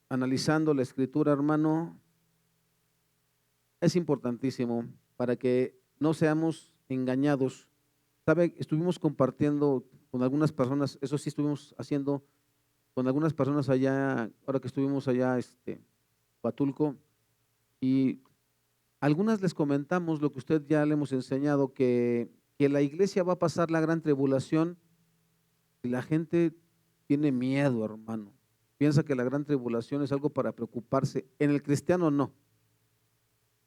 analizando la escritura, hermano, es importantísimo para que no seamos engañados. ¿Sabe? Estuvimos compartiendo con algunas personas, eso sí estuvimos haciendo con algunas personas allá, ahora que estuvimos allá, Huatulco, y algunas les comentamos lo que usted ya le hemos enseñado, que la iglesia va a pasar la gran tribulación y la gente tiene miedo, hermano. Piensa que la gran tribulación es algo para preocuparse. En el cristiano no,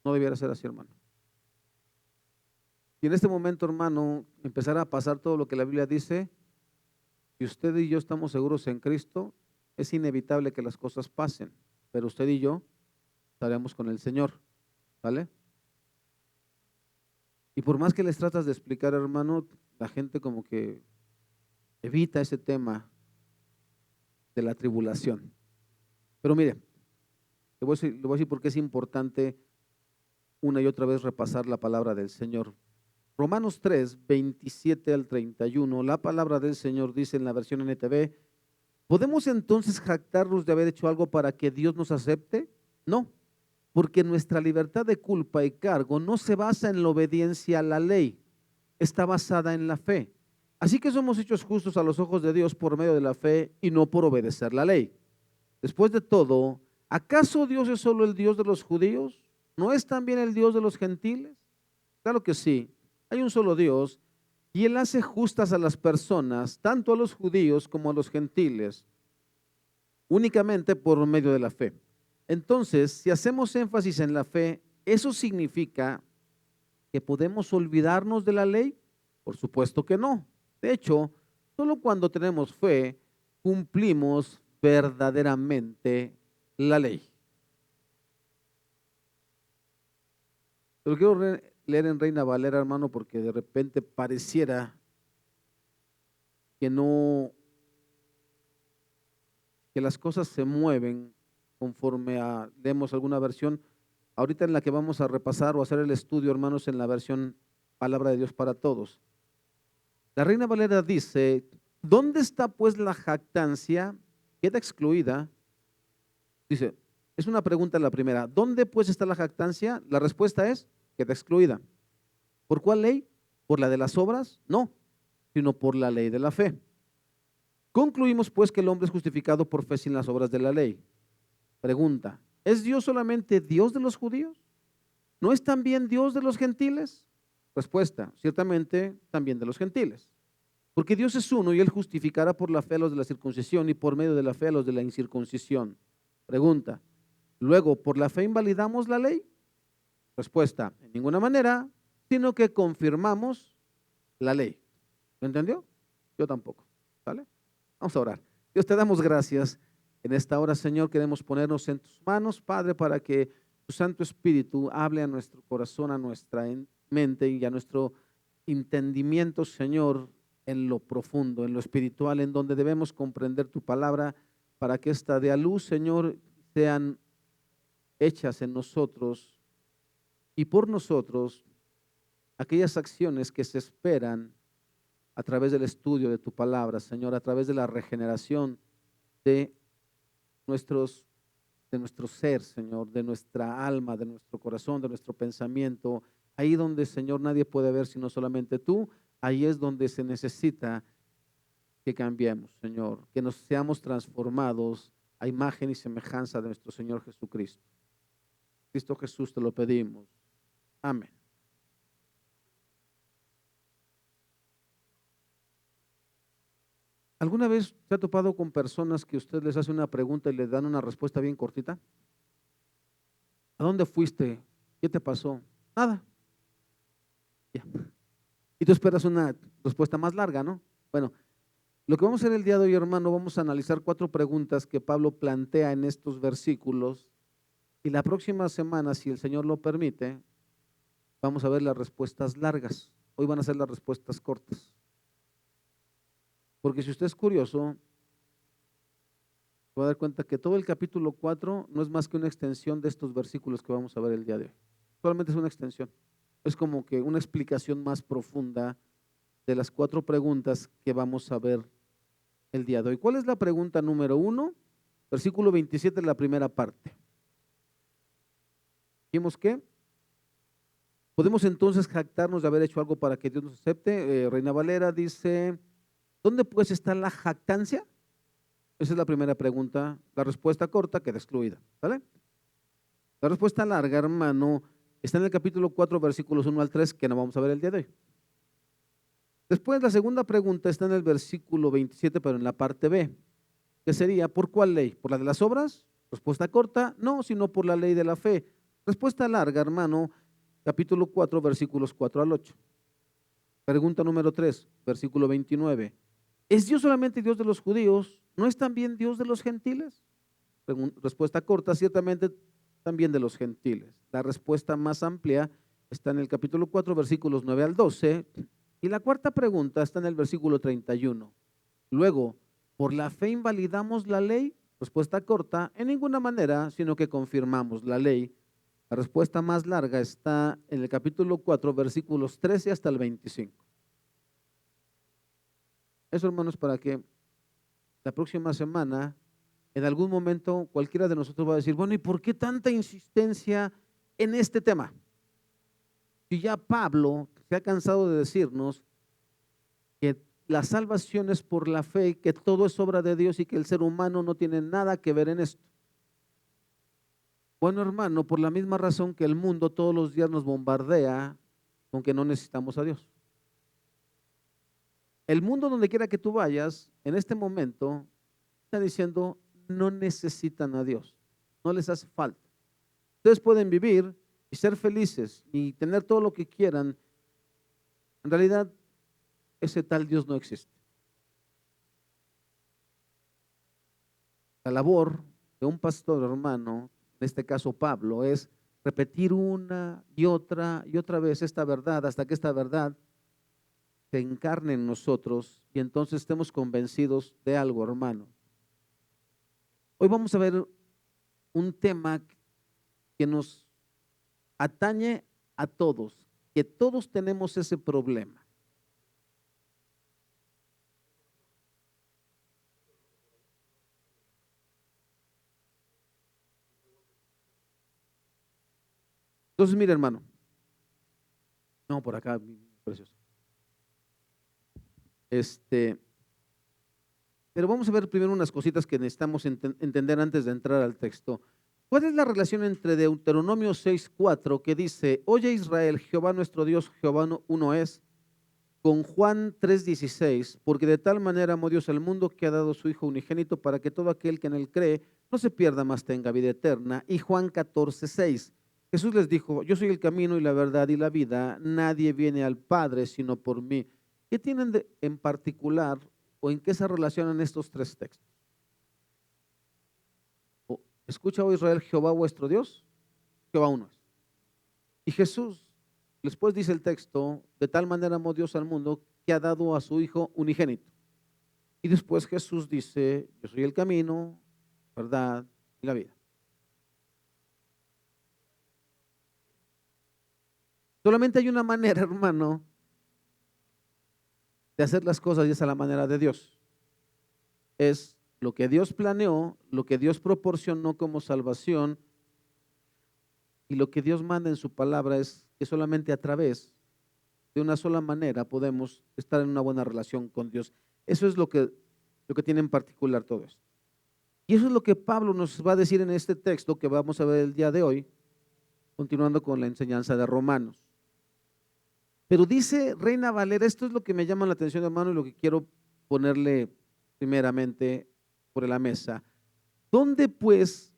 no debiera ser así, hermano. Y en este momento, hermano, empezará a pasar todo lo que la Biblia dice. Si usted y yo estamos seguros en Cristo, es inevitable que las cosas pasen, pero usted y yo estaremos con el Señor, ¿vale? Y por más que les tratas de explicar, hermano, la gente como que evita ese tema de la tribulación. Pero mire, le voy a decir por qué es importante una y otra vez repasar la palabra del Señor. Romanos 3, 27 al 31, la palabra del Señor dice en la versión NTV: ¿podemos entonces jactarnos de haber hecho algo para que Dios nos acepte? No, porque nuestra libertad de culpa y cargo no se basa en la obediencia a la ley, está basada en la fe. Así que somos hechos justos a los ojos de Dios por medio de la fe y no por obedecer la ley. Después de todo, ¿acaso Dios es solo el Dios de los judíos? ¿No es también el Dios de los gentiles? Claro que sí, hay un solo Dios y Él hace justas a las personas, tanto a los judíos como a los gentiles, únicamente por medio de la fe. Entonces, si hacemos énfasis en la fe, ¿eso significa que podemos olvidarnos de la ley? Por supuesto que no. De hecho, solo cuando tenemos fe cumplimos verdaderamente la ley. Lo quiero leer en Reina Valera, hermano, porque de repente pareciera que no, que las cosas se mueven conforme leemos alguna versión. Ahorita en la que vamos a repasar o hacer el estudio, hermanos, en la versión Palabra de Dios para Todos. La Reina Valera dice: ¿dónde está pues la jactancia? Queda excluida. Dice, es una pregunta la primera. ¿Dónde pues está la jactancia? La respuesta es: queda excluida. ¿Por cuál ley? ¿Por la de las obras? No, sino por la ley de la fe. Concluimos pues que el hombre es justificado por fe sin las obras de la ley. Pregunta: ¿es Dios solamente Dios de los judíos? ¿No es también Dios de los gentiles? Respuesta: ciertamente también de los gentiles. Porque Dios es uno y Él justificará por la fe a los de la circuncisión y por medio de la fe a los de la incircuncisión. Pregunta: luego, ¿por la fe invalidamos la ley? Respuesta: en ninguna manera, sino que confirmamos la ley. ¿Lo entendió? Yo tampoco. ¿Vale? Vamos a orar. Dios, te damos gracias en esta hora, Señor. Queremos ponernos en tus manos, Padre, para que tu Santo Espíritu hable a nuestro corazón, a nuestra mente y a nuestro entendimiento, Señor, en lo profundo, en lo espiritual, en donde debemos comprender tu palabra, para que esta dé a luz, Señor, sean hechas en nosotros y por nosotros aquellas acciones que se esperan a través del estudio de tu palabra, Señor, a través de la regeneración de nuestros, de nuestro ser, Señor, de nuestra alma, de nuestro corazón, de nuestro pensamiento. Ahí donde, Señor, nadie puede ver sino solamente tú, ahí es donde se necesita que cambiemos, Señor, que nos seamos transformados a imagen y semejanza de nuestro Señor Jesucristo. Cristo Jesús, te lo pedimos. Amén. ¿Alguna vez se ha topado con personas que usted les hace una pregunta y le dan una respuesta bien cortita? ¿A dónde fuiste? ¿Qué te pasó? Nada. Ya. Y tú esperas una respuesta más larga, ¿no? Bueno, lo que vamos a hacer el día de hoy, hermano, vamos a analizar 4 preguntas que Pablo plantea en estos versículos, y la próxima semana, si el Señor lo permite, vamos a ver las respuestas largas. Hoy van a ser las respuestas cortas. Porque si usted es curioso, se va a dar cuenta que todo el capítulo 4 no es más que una extensión de estos versículos que vamos a ver el día de hoy. Solamente es una extensión. Es como que una explicación más profunda de las 4 preguntas que vamos a ver el día de hoy. ¿Cuál es la pregunta número 1? versículo 27, la primera parte. Dijimos que podemos entonces jactarnos de haber hecho algo para que Dios nos acepte. Reina Valera dice, ¿dónde pues está la jactancia? Esa es la primera pregunta. La respuesta corta queda excluida, ¿vale? La respuesta larga, hermano, está en el capítulo 4, versículos 1 al 3, que no vamos a ver el día de hoy. Después, la segunda pregunta está en el versículo 27, pero en la parte B, que sería, ¿por cuál ley? ¿Por la de las obras? Respuesta corta, no, sino por la ley de la fe. Respuesta larga, hermano, capítulo 4, versículos 4 al 8. Pregunta número 3, versículo 29. ¿Es Dios solamente Dios de los judíos? ¿No es también Dios de los gentiles? Respuesta corta, ciertamente también de los gentiles. La respuesta más amplia está en el capítulo 4, versículos 9 al 12. Y la cuarta pregunta está en el versículo 31. Luego, ¿por la fe invalidamos la ley? Respuesta corta, en ninguna manera, sino que confirmamos la ley. La respuesta más larga está en el capítulo 4, versículos 13 hasta el 25. Eso, hermanos, para que la próxima semana, en algún momento, cualquiera de nosotros va a decir, bueno, ¿y por qué tanta insistencia en este tema? Si ya Pablo se ha cansado de decirnos que la salvación es por la fe, que todo es obra de Dios y que el ser humano no tiene nada que ver en esto. Bueno, hermano, por la misma razón que el mundo todos los días nos bombardea con que no necesitamos a Dios. El mundo, donde quiera que tú vayas, en este momento, está diciendo, no necesitan a Dios, no les hace falta. Ustedes pueden vivir y ser felices y tener todo lo que quieran. En realidad, ese tal Dios no existe. La labor de un pastor, hermano, en este caso Pablo, es repetir una y otra vez esta verdad hasta que esta verdad se encarne en nosotros y entonces estemos convencidos de algo, hermano. Hoy vamos a ver un tema que nos atañe a todos, que todos tenemos ese problema. Entonces, mira, hermano. No, por acá, precioso. Pero vamos a ver primero unas cositas que necesitamos entender antes de entrar al texto. ¿Cuál es la relación entre Deuteronomio 6:4 que dice, oye Israel, Jehová nuestro Dios, Jehová uno es, con Juan 3:16, porque de tal manera amó Dios al mundo que ha dado su Hijo unigénito para que todo aquel que en él cree no se pierda, mas tenga vida eterna? Y Juan 14:6, Jesús les dijo, yo soy el camino y la verdad y la vida, nadie viene al Padre sino por mí. ¿Qué tienen en particular o en qué se relacionan estos tres textos? Escucha, oh Israel, Jehová vuestro Dios, Jehová uno es. Y Jesús, después dice el texto, de tal manera amó Dios al mundo que ha dado a su Hijo unigénito. Y después Jesús dice, yo soy el camino, verdad y la vida. Solamente hay una manera, hermano, de hacer las cosas y es a la manera de Dios. Es lo que Dios planeó, lo que Dios proporcionó como salvación y lo que Dios manda en su palabra es que solamente a través de una sola manera podemos estar en una buena relación con Dios. Eso es lo que tiene en particular todo esto. Y eso es lo que Pablo nos va a decir en este texto que vamos a ver el día de hoy, continuando con la enseñanza de Romanos. Pero dice Reina Valera, esto es lo que me llama la atención, hermano, y lo que quiero ponerle primeramente por la mesa. ¿Dónde pues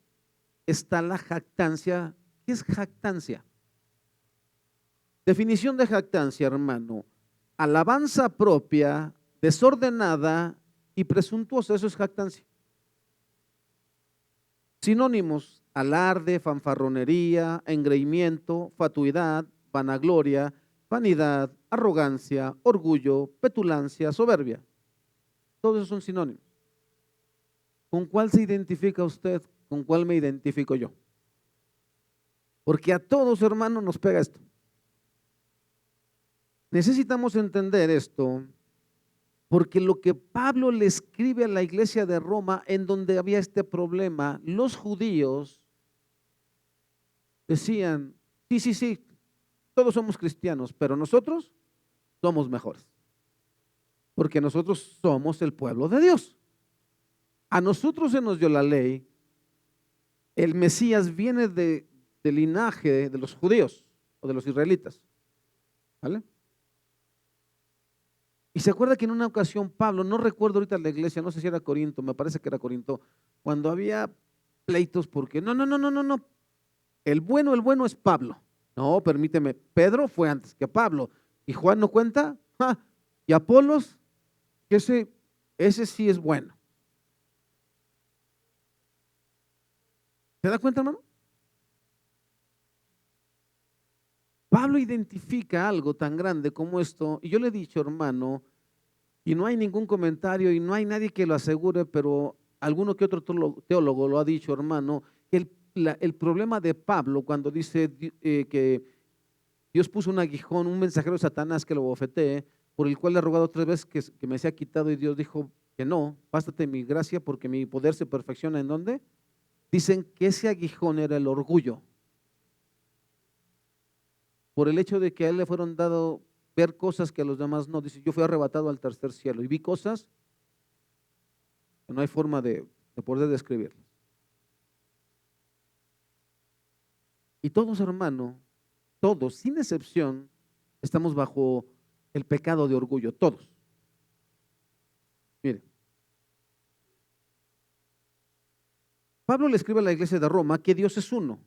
está la jactancia? ¿Qué es jactancia? Definición de jactancia, hermano: alabanza propia, desordenada y presuntuosa. Eso es jactancia. Sinónimos: alarde, fanfarronería, engreimiento, fatuidad, vanagloria, vanidad, arrogancia, orgullo, petulancia, soberbia. Todos esos son sinónimos. ¿Con cuál se identifica usted? ¿Con cuál me identifico yo? Porque a todos, hermanos, nos pega esto. Necesitamos entender esto, Porque lo que Pablo le escribe a la iglesia de Roma, en donde había este problema, los judíos decían, sí, sí, sí, todos somos cristianos, pero nosotros somos mejores, porque nosotros somos el pueblo de Dios. A nosotros se nos dio la ley, el Mesías viene del linaje de los judíos o de los israelitas, ¿vale? Y se acuerda que en una ocasión Pablo, no recuerdo ahorita la iglesia, no sé si era Corinto, me parece que era Corinto, cuando había pleitos porque no, el bueno es Pablo. No, permíteme, Pedro fue antes que Pablo. ¿Y Juan no cuenta? ¡Ja! ¿Y Apolos? Ese sí es bueno. ¿Se da cuenta, hermano? Pablo identifica algo tan grande como esto, y yo le he dicho, hermano, y no hay ningún comentario y no hay nadie que lo asegure, pero alguno que otro teólogo lo ha dicho, hermano, que el problema de Pablo cuando dice que Dios puso un aguijón, un mensajero de Satanás que lo bofetee, por el cual le he rogado 3 veces que me sea quitado, y Dios dijo que no, bástate mi gracia porque mi poder se perfecciona ¿en dónde? Dicen que ese aguijón era el orgullo, por el hecho de que a él le fueron dado ver cosas que a los demás no. Dice, yo fui arrebatado al tercer cielo y vi cosas que no hay forma de poder describirlas. Y todos, hermano, todos, sin excepción, estamos bajo el pecado de orgullo, todos. Mire, Pablo le escribe a la iglesia de Roma que Dios es uno.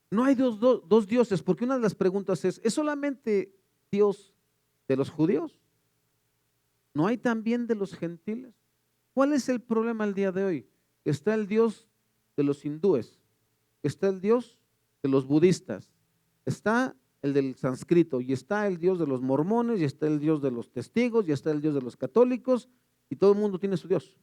No hay dos dioses, porque una de las preguntas ¿es solamente Dios de los judíos? ¿No hay también de los gentiles? ¿Cuál es el problema el día de hoy? Está el Dios de los hindúes, está el Dios de los budistas, está el del sánscrito, y está el Dios de los mormones, y está el Dios de los testigos, y está el Dios de los católicos, y todo el mundo tiene su Dios.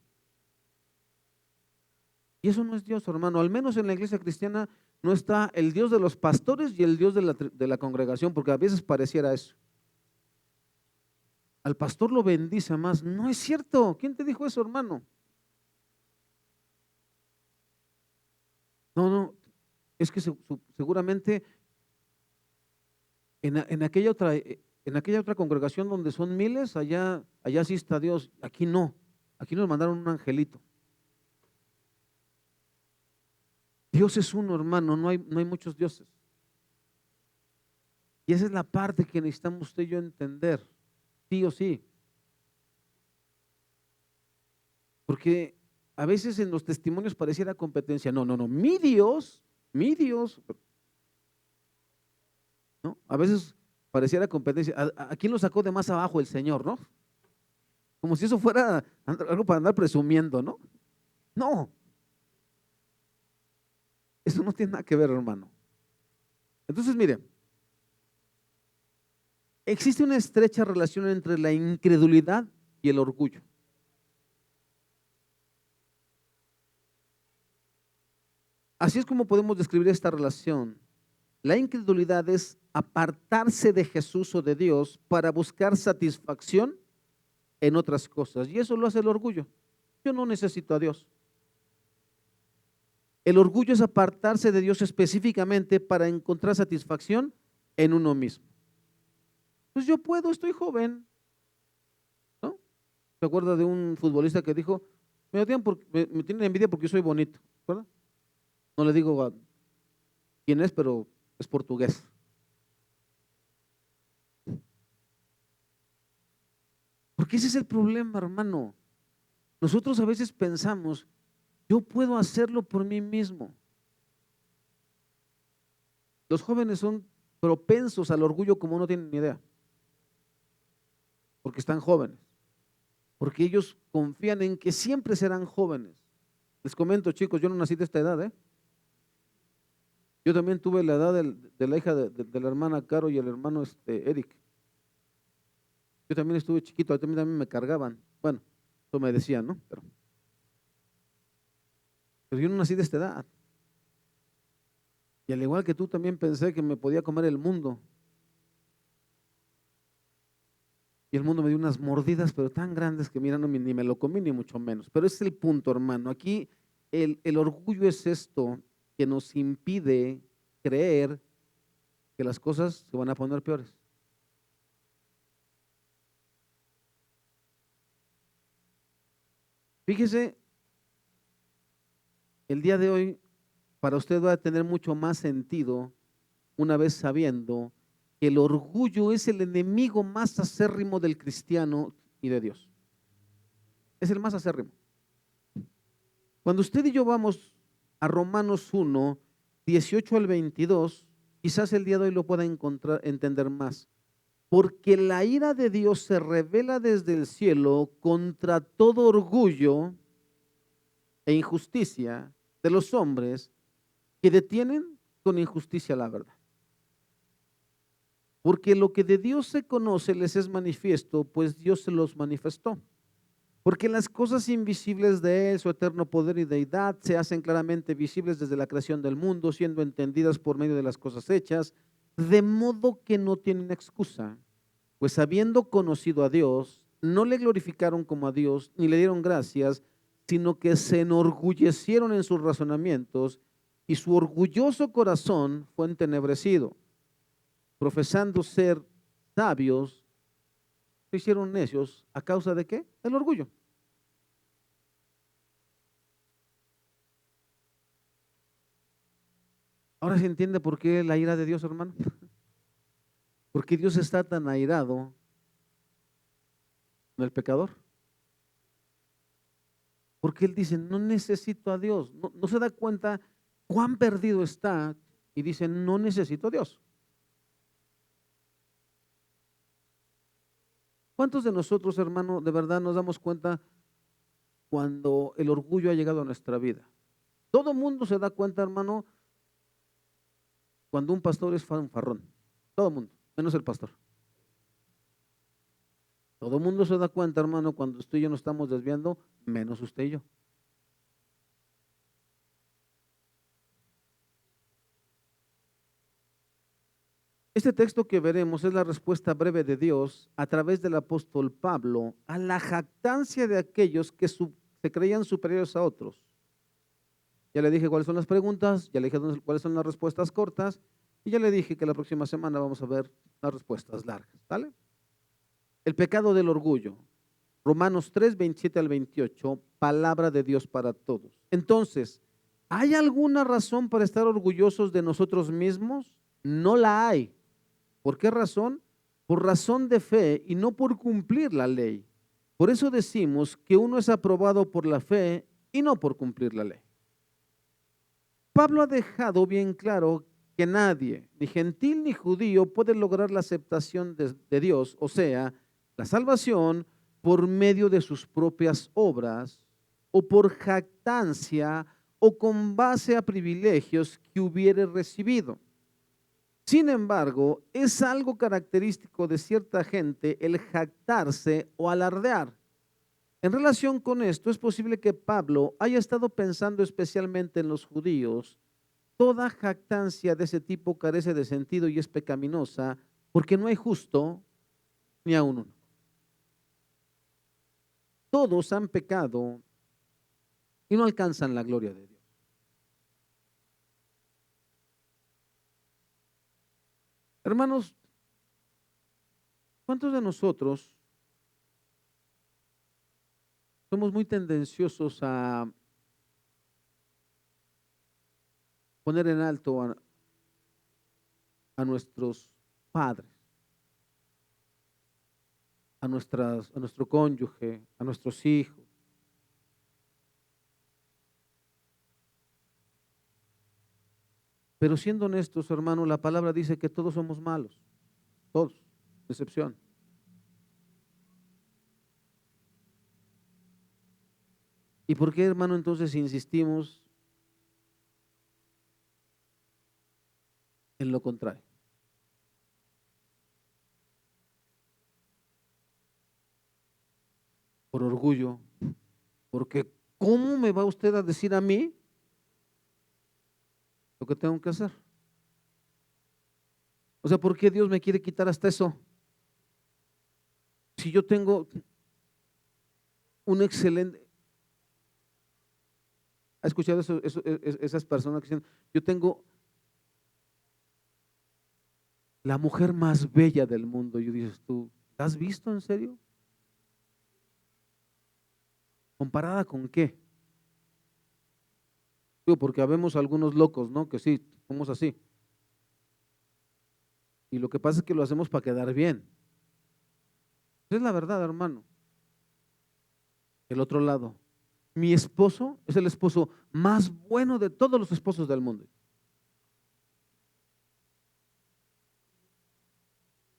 Y eso no es Dios, hermano. Al menos en la iglesia cristiana no está el Dios de los pastores y el Dios de la congregación, porque a veces pareciera eso. Al pastor lo bendice más. No es cierto. ¿Quién te dijo eso, hermano? No, es que seguramente en aquella otra congregación donde son miles, allá sí está Dios. Aquí no. Aquí nos mandaron un angelito. Dios es uno, hermano, no hay muchos dioses. Y esa es la parte que necesitamos usted y yo entender, sí o sí. Porque a veces en los testimonios pareciera competencia. No, mi Dios, ¿no? A veces pareciera competencia. ¿A quién lo sacó de más abajo? El Señor, ¿no? Como si eso fuera algo para andar presumiendo, ¿no? No, eso no tiene nada que ver, hermano. Entonces, mire, existe una estrecha relación entre la incredulidad y el orgullo. Así es como podemos describir esta relación. La incredulidad es apartarse de Jesús o de Dios para buscar satisfacción en otras cosas. Y eso lo hace el orgullo. Yo no necesito a Dios. El orgullo es apartarse de Dios específicamente para encontrar satisfacción en uno mismo. Pues yo puedo, estoy joven, ¿no? ¿Se acuerda de un futbolista que dijo, me tienen envidia porque yo soy bonito? ¿Verdad? No le digo quién es, pero es portugués. Porque ese es el problema, hermano. Nosotros a veces pensamos, yo puedo hacerlo por mí mismo. Los jóvenes son propensos al orgullo como no tienen ni idea, porque están jóvenes, porque ellos confían en que siempre serán jóvenes. Les comento, chicos, yo no nací de esta edad, ¿eh? Yo también tuve la edad de la hija de la hermana Caro y el hermano Eric. Yo también estuve chiquito, a mí también me cargaban. Bueno, eso me decían, ¿no? Pero yo no nací de esta edad. Y al igual que tú también pensé que me podía comer el mundo. Y el mundo me dio unas mordidas, pero tan grandes que mira, no, ni me lo comí, ni mucho menos. Pero ese es el punto, hermano. Aquí el orgullo es esto que nos impide creer que las cosas se van a poner peores. Fíjese, el día de hoy para usted va a tener mucho más sentido una vez sabiendo que el orgullo es el enemigo más acérrimo del cristiano y de Dios. Es el más acérrimo. Cuando usted y yo vamos a Romanos 1, 18 al 22, quizás el día de hoy lo pueda entender más. Porque la ira de Dios se revela desde el cielo contra todo orgullo e injusticia de los hombres que detienen con injusticia la verdad. Porque lo que de Dios se conoce les es manifiesto, pues Dios se los manifestó. Porque las cosas invisibles de Él, su eterno poder y deidad, se hacen claramente visibles desde la creación del mundo, siendo entendidas por medio de las cosas hechas, de modo que no tienen excusa. Pues habiendo conocido a Dios, no le glorificaron como a Dios, ni le dieron gracias, sino que se enorgullecieron en sus razonamientos, y su orgulloso corazón fue entenebrecido. Profesando ser sabios, se hicieron necios. ¿A causa de qué? El orgullo. Ahora se entiende por qué la ira de Dios, hermano. Porque Dios está tan airado con el pecador. Porque Él dice, no necesito a Dios. No se da cuenta cuán perdido está y dice, no necesito a Dios. ¿Cuántos de nosotros, hermano, de verdad nos damos cuenta cuando el orgullo ha llegado a nuestra vida? Todo mundo se da cuenta, hermano, cuando un pastor es fanfarrón. Todo el mundo, menos el pastor. Todo el mundo se da cuenta, hermano, cuando usted y yo nos estamos desviando, menos usted y yo. Este texto que veremos es la respuesta breve de Dios a través del apóstol Pablo a la jactancia de aquellos que se creían superiores a otros. Ya le dije cuáles son las preguntas, ya le dije cuáles son las respuestas cortas y ya le dije que la próxima semana vamos a ver las respuestas largas. ¿Vale? El pecado del orgullo. Romanos 3, 27 al 28, palabra de Dios para todos. Entonces, ¿hay alguna razón para estar orgullosos de nosotros mismos? No la hay. ¿Por qué razón? Por razón de fe y no por cumplir la ley. Por eso decimos que uno es aprobado por la fe y no por cumplir la ley. Pablo ha dejado bien claro que nadie, ni gentil ni judío, puede lograr la aceptación de Dios, o sea, la salvación por medio de sus propias obras o por jactancia o con base a privilegios que hubiere recibido. Sin embargo, es algo característico de cierta gente el jactarse o alardear. En relación con esto, es posible que Pablo haya estado pensando especialmente en los judíos. Toda jactancia de ese tipo carece de sentido y es pecaminosa, porque no hay justo ni aun uno. Todos han pecado y no alcanzan la gloria de Dios. Hermanos, ¿cuántos de nosotros somos muy tendenciosos a poner en alto a nuestros padres, a nuestro cónyuge, a nuestros hijos? Pero siendo honestos, hermano, la palabra dice que todos somos malos, todos, sin excepción. ¿Y por qué, hermano, entonces insistimos en lo contrario? Por orgullo, porque ¿cómo me va usted a decir a mí lo que tengo que hacer? O sea, ¿por qué Dios me quiere quitar hasta eso? si yo tengo un excelente, ¿ha escuchado esas personas que dicen, yo tengo la mujer más bella del mundo? Y dices tú, ¿la has visto en serio? ¿Comparada con qué? Digo, porque habemos algunos locos, ¿no? Que sí, somos así. Y lo que pasa es que lo hacemos para quedar bien. Esa es la verdad, hermano. El otro lado. Mi esposo es el esposo más bueno de todos los esposos del mundo.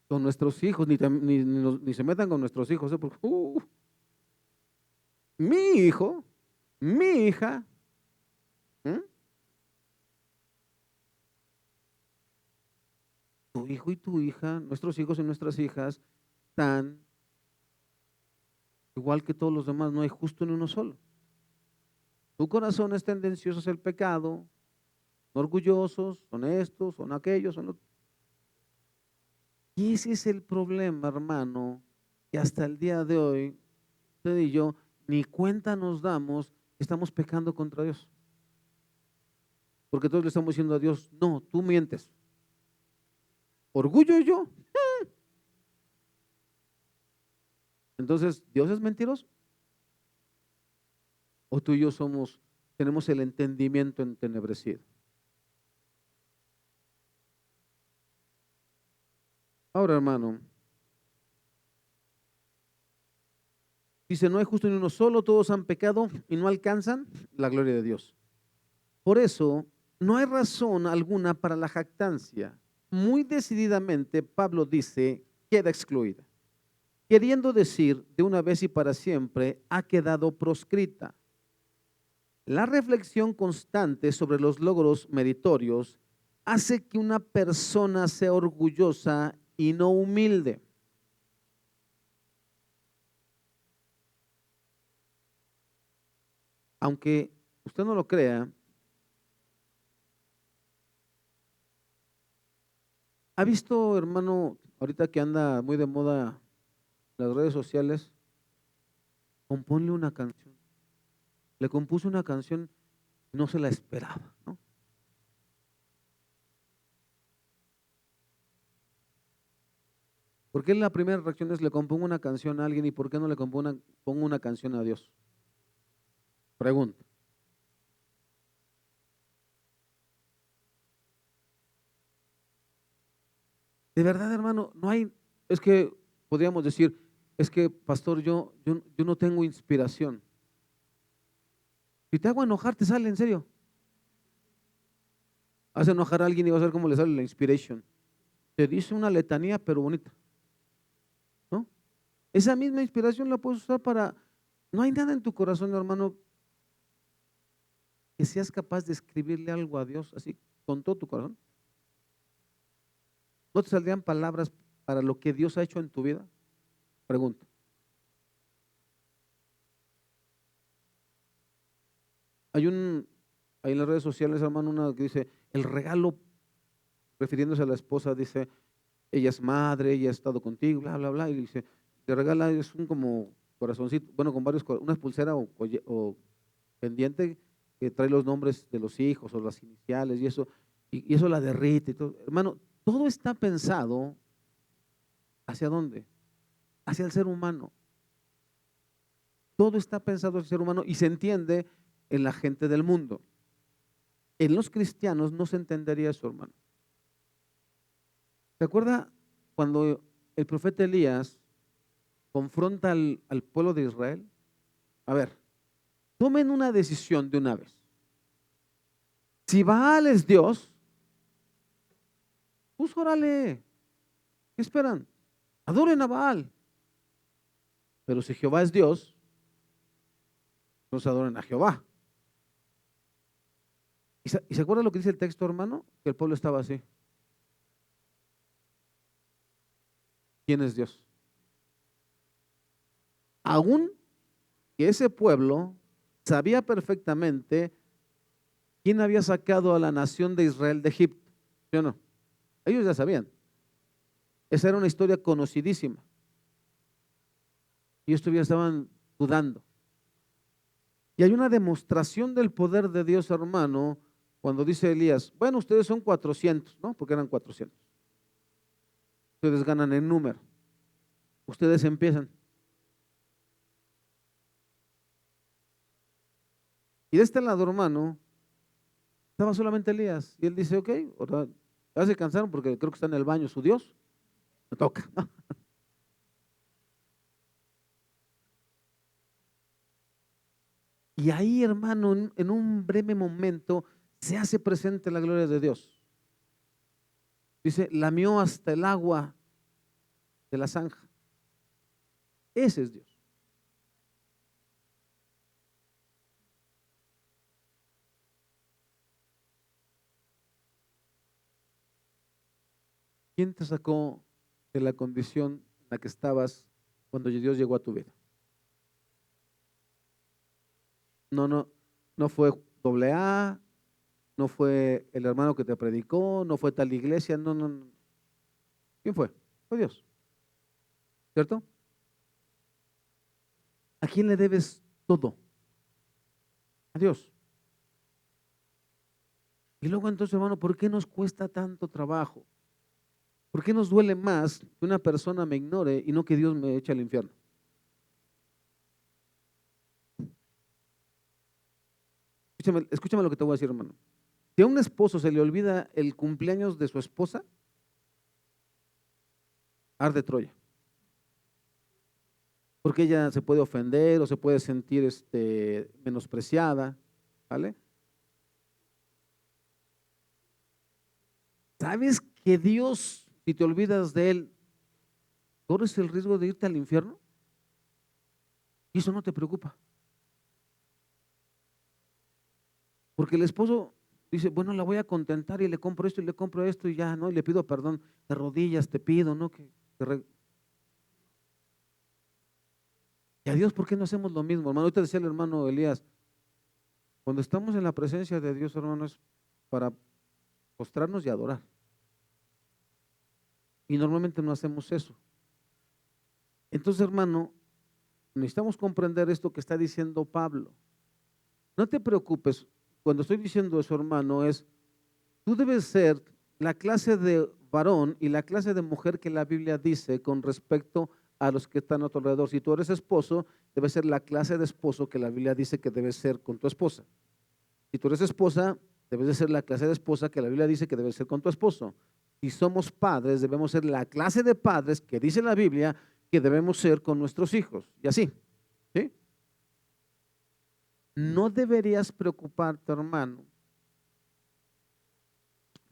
Con nuestros hijos, ni se metan con nuestros hijos, ¿eh? Porque, mi hijo, mi hija, ¿eh? Tu hijo y tu hija, nuestros hijos y nuestras hijas, están igual que todos los demás, no hay justo ni uno solo. Tu corazón es tendencioso hacia el pecado, son orgullosos, son estos, son aquellos, son otros. Y ese es el problema, hermano, que hasta el día de hoy, usted y yo, ni cuenta nos damos que estamos pecando contra Dios. Porque todos le estamos diciendo a Dios, no, tú mientes. ¿Orgullo yo? Entonces, ¿Dios es mentiroso? ¿O tú y yo tenemos el entendimiento entenebrecido? Ahora, hermano, dice, no hay justo ni uno solo, todos han pecado y no alcanzan la gloria de Dios. Por eso, no hay razón alguna para la jactancia. Muy decididamente, Pablo dice, queda excluida. Queriendo decir, de una vez y para siempre, ha quedado proscrita. La reflexión constante sobre los logros meritorios hace que una persona sea orgullosa y no humilde. Aunque usted no lo crea, ¿ha visto, hermano, ahorita que anda muy de moda las redes sociales? Componle una canción. Le compuso una canción, no se la esperaba, ¿no? ¿Por qué la primera reacción es le compongo una canción a alguien y por qué no le pongo una canción a Dios? Pregunta. De verdad, hermano, no hay, es que podríamos decir, es que, pastor, yo no tengo inspiración. Si te hago enojar, te sale, en serio. Hace enojar a alguien y vas a ver cómo le sale la inspiration. Te dice una letanía, pero bonita, ¿no? Esa misma inspiración la puedes usar para, no hay nada en tu corazón, hermano, que seas capaz de escribirle algo a Dios, así, con todo tu corazón. ¿No te saldrían palabras para lo que Dios ha hecho en tu vida? Pregunta. Hay ahí en las redes sociales, hermano, una que dice, el regalo, refiriéndose a la esposa, dice, ella es madre, ella ha estado contigo, bla, bla, bla, y dice, te regala, es un como corazoncito, bueno, con varios, una pulsera o pendiente que trae los nombres de los hijos o las iniciales y eso la derrite y todo. Hermano, todo está pensado, ¿hacia dónde? Hacia el ser humano. Todo está pensado hacia el ser humano y se entiende en la gente del mundo. En los cristianos no se entendería eso, hermano. ¿Se acuerda cuando el profeta Elías confronta al pueblo de Israel? A ver, tomen una decisión de una vez. Si Baal es Dios, pues órale, ¿qué esperan? Adoren a Baal. Pero si Jehová es Dios, entonces adoren a Jehová. ¿Y se acuerda lo que dice el texto, hermano? Que el pueblo estaba así. ¿Quién es Dios? Aún que ese pueblo sabía perfectamente quién había sacado a la nación de Israel de Egipto, ¿sí o no? Ellos ya sabían. Esa era una historia conocidísima. y ellos todavía estaban dudando. Y hay una demostración del poder de Dios, hermano, cuando dice Elías, bueno, ustedes son 400, ¿no? Porque eran 400. Ustedes ganan en número. Ustedes empiezan. Y de este lado, hermano, estaba solamente Elías. Y él dice, ok, ahora ya se cansaron porque creo que está en el baño su Dios. Me toca. Y ahí, hermano, en un breve momento se hace presente la gloria de Dios. Dice, lamió hasta el agua de la zanja. Ese es Dios. ¿Quién te sacó de la condición en la que estabas cuando Dios llegó a tu vida? No, no, no fue doble A, no fue el hermano que te predicó, no fue tal iglesia, no, no, no. ¿Quién fue? Fue Dios, ¿cierto? ¿A quién le debes todo? A Dios. Y luego entonces, hermano, ¿por qué nos cuesta tanto trabajo? ¿Por qué nos duele más que una persona me ignore y no que Dios me eche al infierno? Escúchame lo que te voy a decir, hermano. Si a un esposo se le olvida el cumpleaños de su esposa, arde Troya. Porque ella se puede ofender o se puede sentir menospreciada, ¿vale? ¿Sabes que Dios, si te olvidas de Él, corres el riesgo de irte al infierno? Y eso no te preocupa. Porque el esposo dice, bueno, la voy a contentar y le compro esto y le compro esto y ya, ¿no? Y le pido perdón, de rodillas te pido, ¿no? Y a Dios, ¿por qué no hacemos lo mismo, hermano? Ahorita decía el hermano Elías, cuando estamos en la presencia de Dios, hermano, es para postrarnos y adorar. Y normalmente no hacemos eso. Entonces, hermano, necesitamos comprender esto que está diciendo Pablo. No te preocupes, cuando estoy diciendo eso, hermano, tú debes ser la clase de varón y la clase de mujer que la Biblia dice con respecto a los que están a tu alrededor. Si tú eres esposo, debes ser la clase de esposo que la Biblia dice que debes ser con tu esposa. Si tú eres esposa, debes de ser la clase de esposa que la Biblia dice que debes ser con tu esposo. Si somos padres, debemos ser la clase de padres que dice la Biblia que debemos ser con nuestros hijos. Y así, ¿sí? No deberías preocuparte, hermano,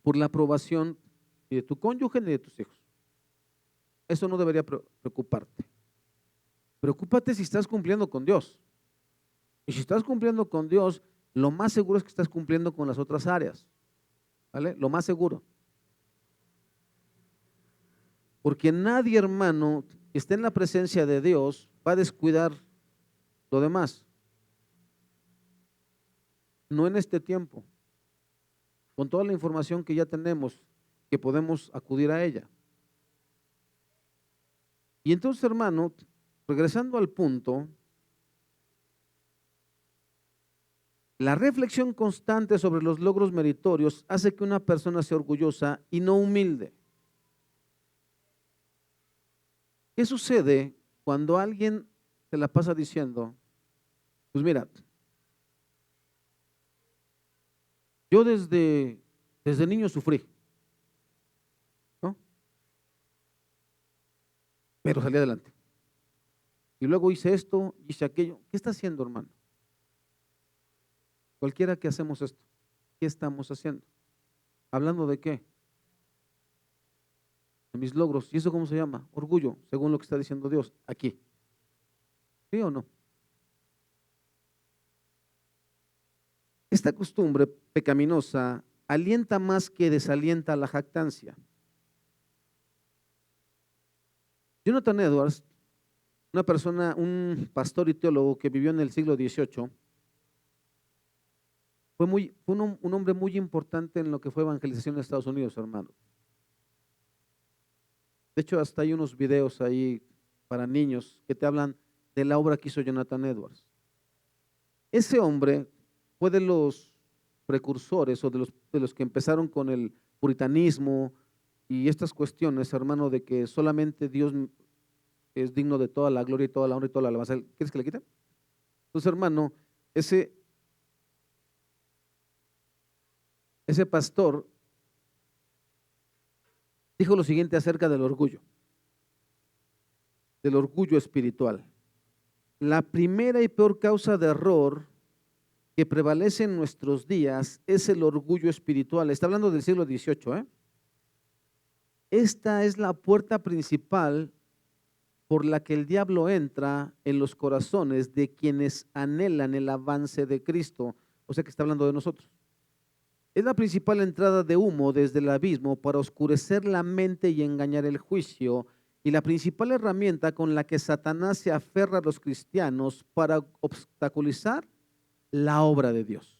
por la aprobación ni de tu cónyuge ni de tus hijos. Eso no debería preocuparte. Preocúpate si estás cumpliendo con Dios. Y si estás cumpliendo con Dios, lo más seguro es que estás cumpliendo con las otras áreas. ¿Vale? Lo más seguro. Porque nadie, hermano, que esté en la presencia de Dios va a descuidar lo demás. No en este tiempo. Con toda la información que ya tenemos, que podemos acudir a ella. Y entonces, hermano, regresando al punto, la reflexión constante sobre los logros meritorios hace que una persona sea orgullosa y no humilde. ¿Qué sucede cuando alguien se la pasa diciendo, pues mira, yo desde niño sufrí, ¿no? Pero salí adelante. Y luego hice esto, hice aquello. ¿Qué está haciendo, hermano? Cualquiera que hacemos esto, ¿qué estamos haciendo? ¿Hablando de qué? De mis logros. ¿Y eso cómo se llama? Orgullo, según lo que está diciendo Dios aquí. ¿Sí o no? Esta costumbre pecaminosa alienta más que desalienta la jactancia. Jonathan Edwards, una persona, un pastor y teólogo que vivió en el siglo XVIII, fue un hombre muy importante en lo que fue evangelización en Estados Unidos, hermano. De hecho, hasta hay unos videos ahí para niños que te hablan de la obra que hizo Jonathan Edwards. Ese hombre fue de los precursores o de los que empezaron con el puritanismo y estas cuestiones, hermano, de que solamente Dios es digno de toda la gloria y toda la honra y toda la alabanza. ¿Quieres que le quite? Entonces, hermano, ese pastor dijo lo siguiente acerca del orgullo espiritual. La primera y peor causa de error que prevalece en nuestros días es el orgullo espiritual. Está hablando del siglo XVIII, ¿eh? Esta es la puerta principal por la que el diablo entra en los corazones de quienes anhelan el avance de Cristo. O sea que está hablando de nosotros. Es la principal entrada de humo desde el abismo para oscurecer la mente y engañar el juicio, y la principal herramienta con la que Satanás se aferra a los cristianos para obstaculizar la obra de Dios.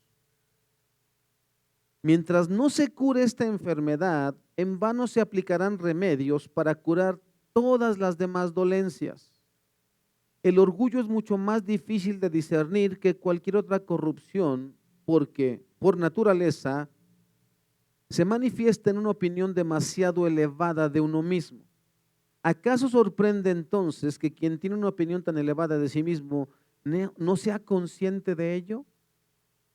Mientras no se cure esta enfermedad, en vano se aplicarán remedios para curar todas las demás dolencias. El orgullo es mucho más difícil de discernir que cualquier otra corrupción, porque por naturaleza se manifiesta en una opinión demasiado elevada de uno mismo. ¿Acaso sorprende entonces que quien tiene una opinión tan elevada de sí mismo no sea consciente de ello?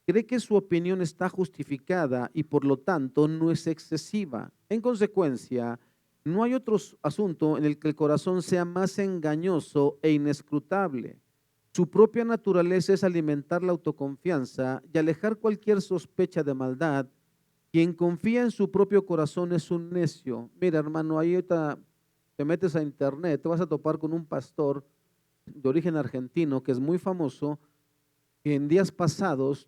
Cree que su opinión está justificada y por lo tanto no es excesiva. En consecuencia, no hay otro asunto en el que el corazón sea más engañoso e inescrutable. Su propia naturaleza es alimentar la autoconfianza y alejar cualquier sospecha de maldad. Quien confía en su propio corazón es un necio. Mira, hermano, ahí ahorita te metes a internet, te vas a topar con un pastor de origen argentino que es muy famoso, que en días pasados,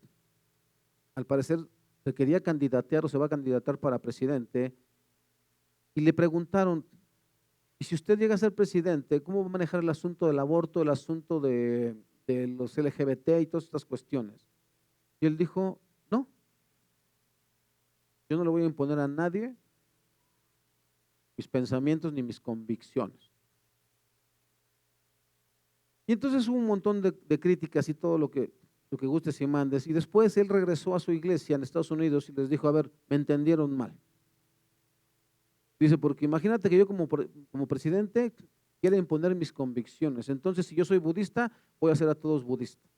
al parecer, se quería candidatear o se va a candidatar para presidente, y le preguntaron, ¿y si usted llega a ser presidente, cómo va a manejar el asunto del aborto, el asunto de los LGBT y todas estas cuestiones? Y él dijo, no, yo no le voy a imponer a nadie mis pensamientos ni mis convicciones. Y entonces hubo un montón de críticas y todo lo que gustes y mandes. Y después él regresó a su iglesia en Estados Unidos y les dijo, a ver, me entendieron mal. Dice, porque imagínate que yo como presidente quiera imponer mis convicciones. Entonces, si yo soy budista, voy a hacer a todos budistas.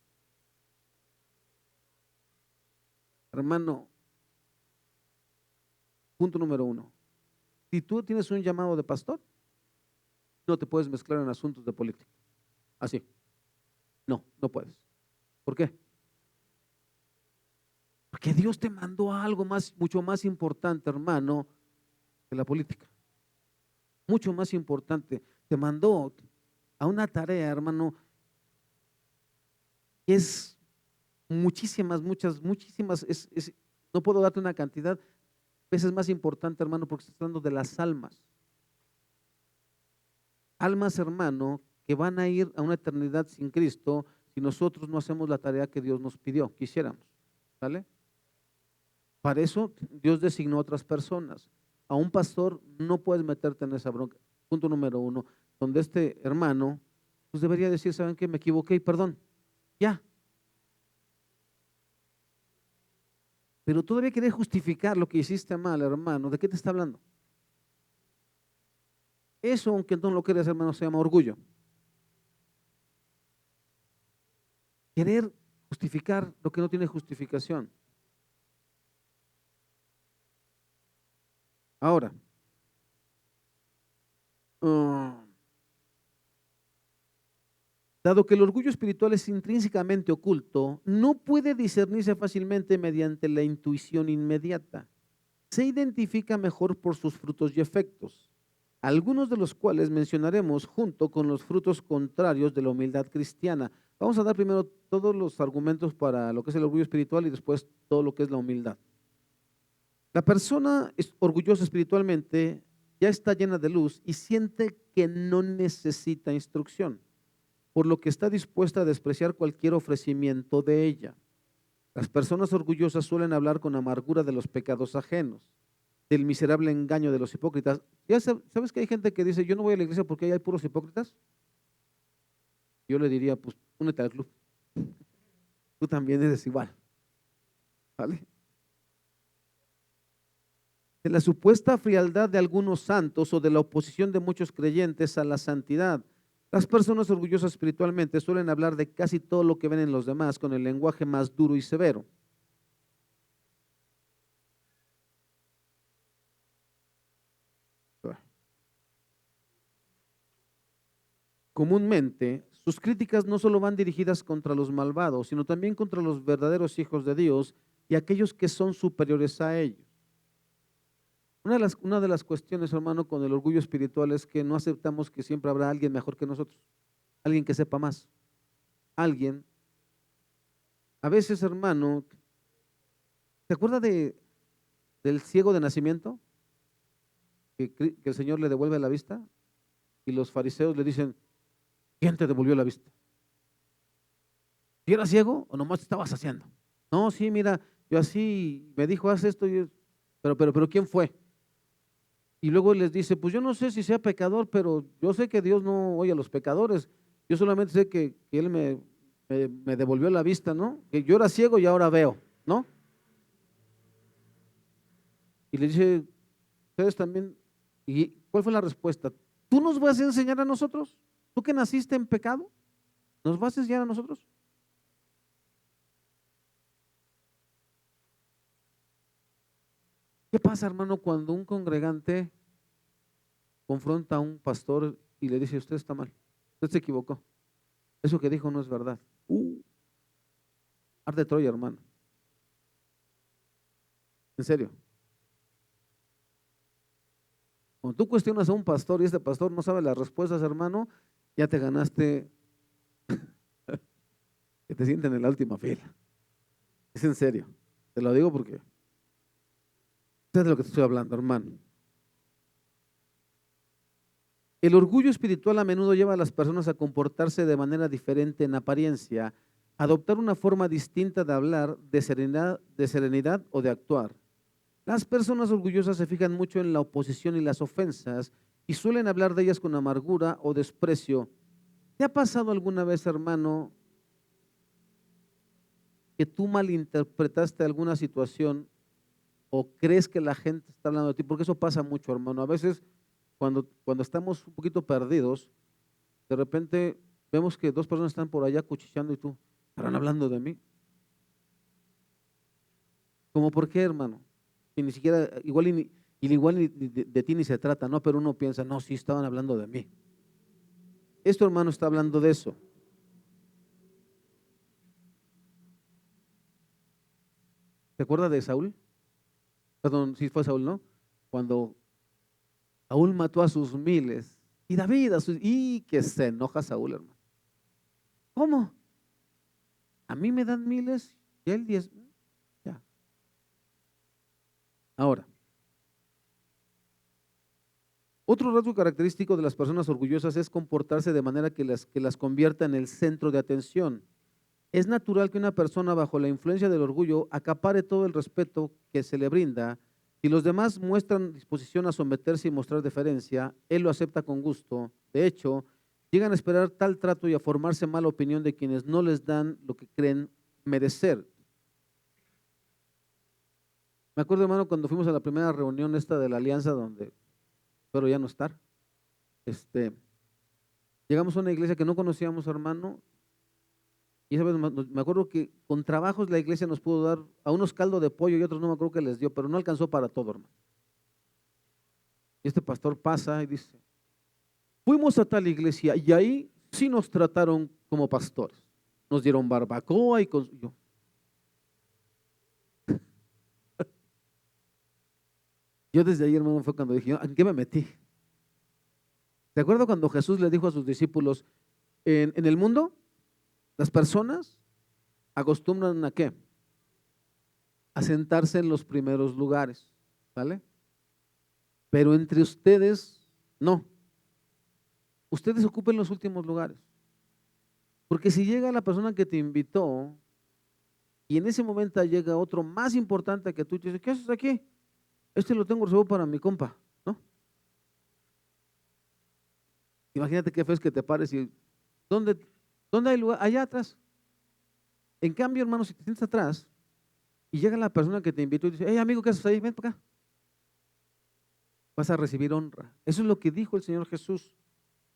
Hermano, punto número 1. Si tú tienes un llamado de pastor, no te puedes mezclar en asuntos de política. Así. No, no puedes. ¿Por qué? Porque Dios te mandó a algo mucho más importante, hermano, que la política. Mucho más importante. Te mandó a una tarea, hermano, que es muchísimas, no puedo darte una cantidad, veces más importante, hermano, porque estás hablando de las almas. Almas, hermano, que van a ir a una eternidad sin Cristo si nosotros no hacemos la tarea que Dios nos pidió, quisiéramos. ¿Vale? Para eso Dios designó a otras personas. A un pastor no puedes meterte en esa bronca. Punto número 1, donde este hermano pues debería decir, ¿saben qué? Me equivoqué y perdón. Ya. Pero todavía querés justificar lo que hiciste mal, hermano. ¿De qué te está hablando? Eso, aunque no lo quieras, hermano, se llama orgullo. Querer justificar lo que no tiene justificación. Ahora, dado que el orgullo espiritual es intrínsecamente oculto, no puede discernirse fácilmente mediante la intuición inmediata. Se identifica mejor por sus frutos y efectos, algunos de los cuales mencionaremos junto con los frutos contrarios de la humildad cristiana. Vamos a dar primero todos los argumentos para lo que es el orgullo espiritual y después todo lo que es la humildad. La persona es orgullosa espiritualmente, ya está llena de luz y siente que no necesita instrucción, por lo que está dispuesta a despreciar cualquier ofrecimiento de ella. Las personas orgullosas suelen hablar con amargura de los pecados ajenos, del miserable engaño de los hipócritas. ¿Ya sabes que hay gente que dice, yo no voy a la iglesia porque ahí hay puros hipócritas? Yo le diría, pues únete al club. Tú también eres igual. ¿Vale? De la supuesta frialdad de algunos santos o de la oposición de muchos creyentes a la santidad. Las personas orgullosas espiritualmente suelen hablar de casi todo lo que ven en los demás con el lenguaje más duro y severo. Comúnmente, sus críticas no solo van dirigidas contra los malvados, sino también contra los verdaderos hijos de Dios y aquellos que son superiores a ellos. Una de las cuestiones, hermano, con el orgullo espiritual es que no aceptamos que siempre habrá alguien mejor que nosotros, alguien que sepa más, alguien. A veces, hermano, ¿te acuerdas del ciego de nacimiento? Que el Señor le devuelve la vista y los fariseos le dicen, ¿quién te devolvió la vista? ¿Si eras ciego o nomás te estabas haciendo? No, sí, mira, yo así me dijo, haz esto, pero ¿quién fue? Y luego les dice, pues yo no sé si sea pecador, pero yo sé que Dios no oye a los pecadores. Yo solamente sé que Él me devolvió la vista, ¿no? Que yo era ciego y ahora veo, ¿no? Y le dice, ustedes también, ¿y cuál fue la respuesta? ¿Tú nos vas a enseñar a nosotros? ¿Tú que naciste en pecado? ¿Nos vas a enseñar a nosotros? ¿Qué pasa, hermano, cuando un congregante confronta a un pastor y le dice, usted está mal, usted se equivocó, eso que dijo no es verdad? Arde Troya, hermano, en serio. Cuando tú cuestionas a un pastor y este pastor no sabe las respuestas, hermano, ya te ganaste que te sienten en la última fila. Es en serio, te lo digo porque sé de lo que te estoy hablando, hermano. El orgullo espiritual a menudo lleva a las personas a comportarse de manera diferente en apariencia, adoptar una forma distinta de hablar, de serenidad o de actuar. Las personas orgullosas se fijan mucho en la oposición y las ofensas y suelen hablar de ellas con amargura o desprecio. ¿Te ha pasado alguna vez, hermano, que tú malinterpretaste alguna situación o crees que la gente está hablando de ti? Porque eso pasa mucho, hermano. A veces cuando estamos un poquito perdidos, de repente vemos que dos personas están por allá cuchicheando y tú, ¿estarán hablando de mí? ¿Cómo por qué, hermano? Y ni siquiera, igual de ti ni se trata, ¿no? Pero uno piensa, no, sí estaban hablando de mí. Esto, hermano, está hablando de eso. ¿Te acuerdas de Saúl? Perdón, sí fue Saúl, ¿no? Cuando Saúl mató a sus miles y David y que se enoja Saúl, hermano. ¿Cómo? A mí me dan miles y él 10. Ya. Ahora, otro rasgo característico de las personas orgullosas es comportarse de manera que las convierta en el centro de atención. Es natural que una persona bajo la influencia del orgullo acapare todo el respeto que se le brinda. Si los demás muestran disposición a someterse y mostrar deferencia, él lo acepta con gusto. De hecho, llegan a esperar tal trato y a formarse mala opinión de quienes no les dan lo que creen merecer. Me acuerdo, hermano, cuando fuimos a la primera reunión esta de la alianza, donde espero ya no estar, llegamos a una iglesia que no conocíamos, hermano, y esa vez me acuerdo que con trabajos la iglesia nos pudo dar a unos caldo de pollo y otros no me acuerdo que les dio, pero no alcanzó para todo, hermano. Y este pastor pasa y dice, fuimos a tal iglesia y ahí sí nos trataron como pastores. Nos dieron barbacoa y yo desde ahí, hermano, fue cuando dije, ¿en qué me metí? ¿Te acuerdas cuando Jesús le dijo a sus discípulos, en el mundo, las personas acostumbran ¿a qué? A sentarse en los primeros lugares, ¿vale? Pero entre ustedes, no. Ustedes ocupen los últimos lugares. Porque si llega la persona que te invitó y en ese momento llega otro más importante que tú, te dice, ¿qué haces aquí? Lo tengo reservado para mi compa, ¿no? Imagínate qué feo es que te pares y, ¿dónde ¿Dónde hay lugar? Allá atrás. En cambio, hermano, si te sientas atrás y llega la persona que te invitó y dice, hey amigo, ¿qué haces ahí? Ven para acá. Vas a recibir honra. Eso es lo que dijo el Señor Jesús.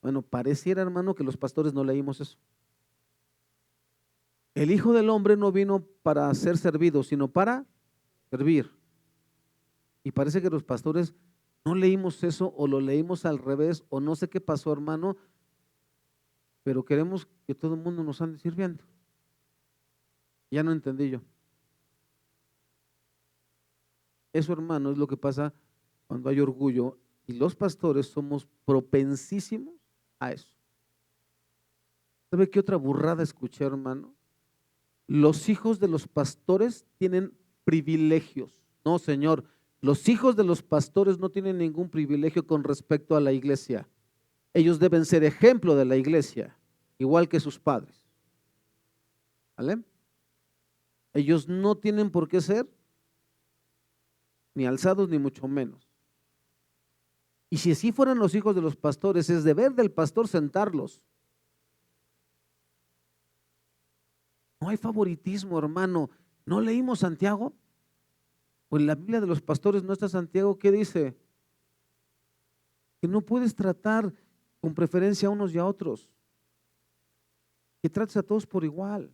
Bueno, pareciera, hermano, que los pastores no leímos eso. El Hijo del Hombre no vino para ser servido, sino para servir. Y parece que los pastores no leímos eso o lo leímos al revés o no sé qué pasó, hermano, pero queremos que todo el mundo nos ande sirviendo. Ya no entendí yo. Eso, hermano, es lo que pasa cuando hay orgullo y los pastores somos propensísimos a eso. ¿Sabe qué otra burrada escuché, hermano? Los hijos de los pastores tienen privilegios. No, señor, los hijos de los pastores no tienen ningún privilegio con respecto a la iglesia. Ellos deben ser ejemplo de la iglesia, igual que sus padres. ¿Vale? Ellos no tienen por qué ser ni alzados ni mucho menos. Y si así fueran los hijos de los pastores, es deber del pastor sentarlos. No hay favoritismo, hermano. ¿No leímos Santiago? Pues en la Biblia de los pastores no está Santiago. ¿Qué dice? Que no puedes tratar con preferencia a unos y a otros. Que trates a todos por igual.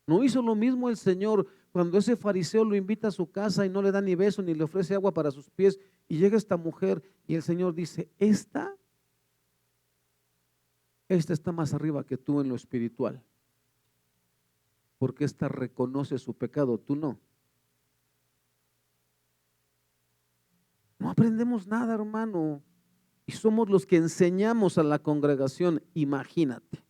¿No hizo lo mismo el Señor cuando ese fariseo lo invita a su casa y no le da ni beso ni le ofrece agua para sus pies? Y llega esta mujer y el Señor dice, esta está más arriba que tú en lo espiritual. Porque esta reconoce su pecado, tú no. No aprendemos nada, hermano. Y somos los que enseñamos a la congregación, imagínate.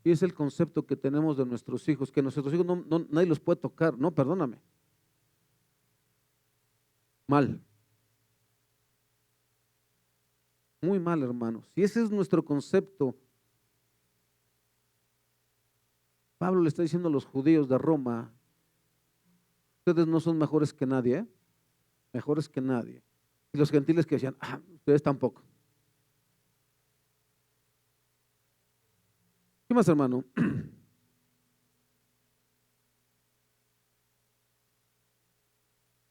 Y es el concepto que tenemos de nuestros hijos, que nuestros hijos nadie los puede tocar. No, perdóname. Mal. Muy mal, hermano. Si ese es nuestro concepto, Pablo le está diciendo a los judíos de Roma, ustedes no son mejores que nadie, ¿eh? Mejores que nadie. Y los gentiles que decían, ustedes tampoco. ¿Qué más, hermano?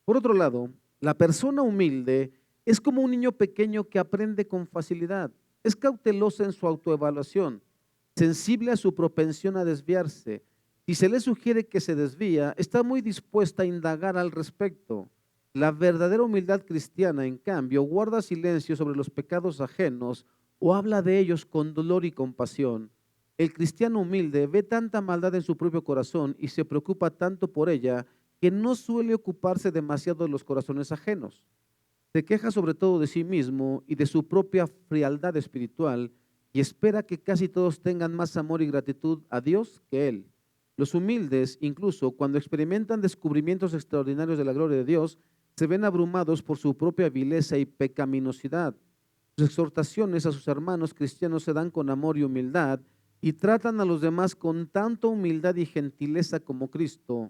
Por otro lado, la persona humilde es como un niño pequeño que aprende con facilidad. Es cautelosa en su autoevaluación, sensible a su propensión a desviarse. Si se le sugiere que se desvía, está muy dispuesta a indagar al respecto. La verdadera humildad cristiana, en cambio, guarda silencio sobre los pecados ajenos o habla de ellos con dolor y compasión. El cristiano humilde ve tanta maldad en su propio corazón y se preocupa tanto por ella que no suele ocuparse demasiado de los corazones ajenos. Se queja sobre todo de sí mismo y de su propia frialdad espiritual y espera que casi todos tengan más amor y gratitud a Dios que él. Los humildes, incluso cuando experimentan descubrimientos extraordinarios de la gloria de Dios, se ven abrumados por su propia vileza y pecaminosidad. Sus exhortaciones a sus hermanos cristianos se dan con amor y humildad y tratan a los demás con tanta humildad y gentileza como Cristo.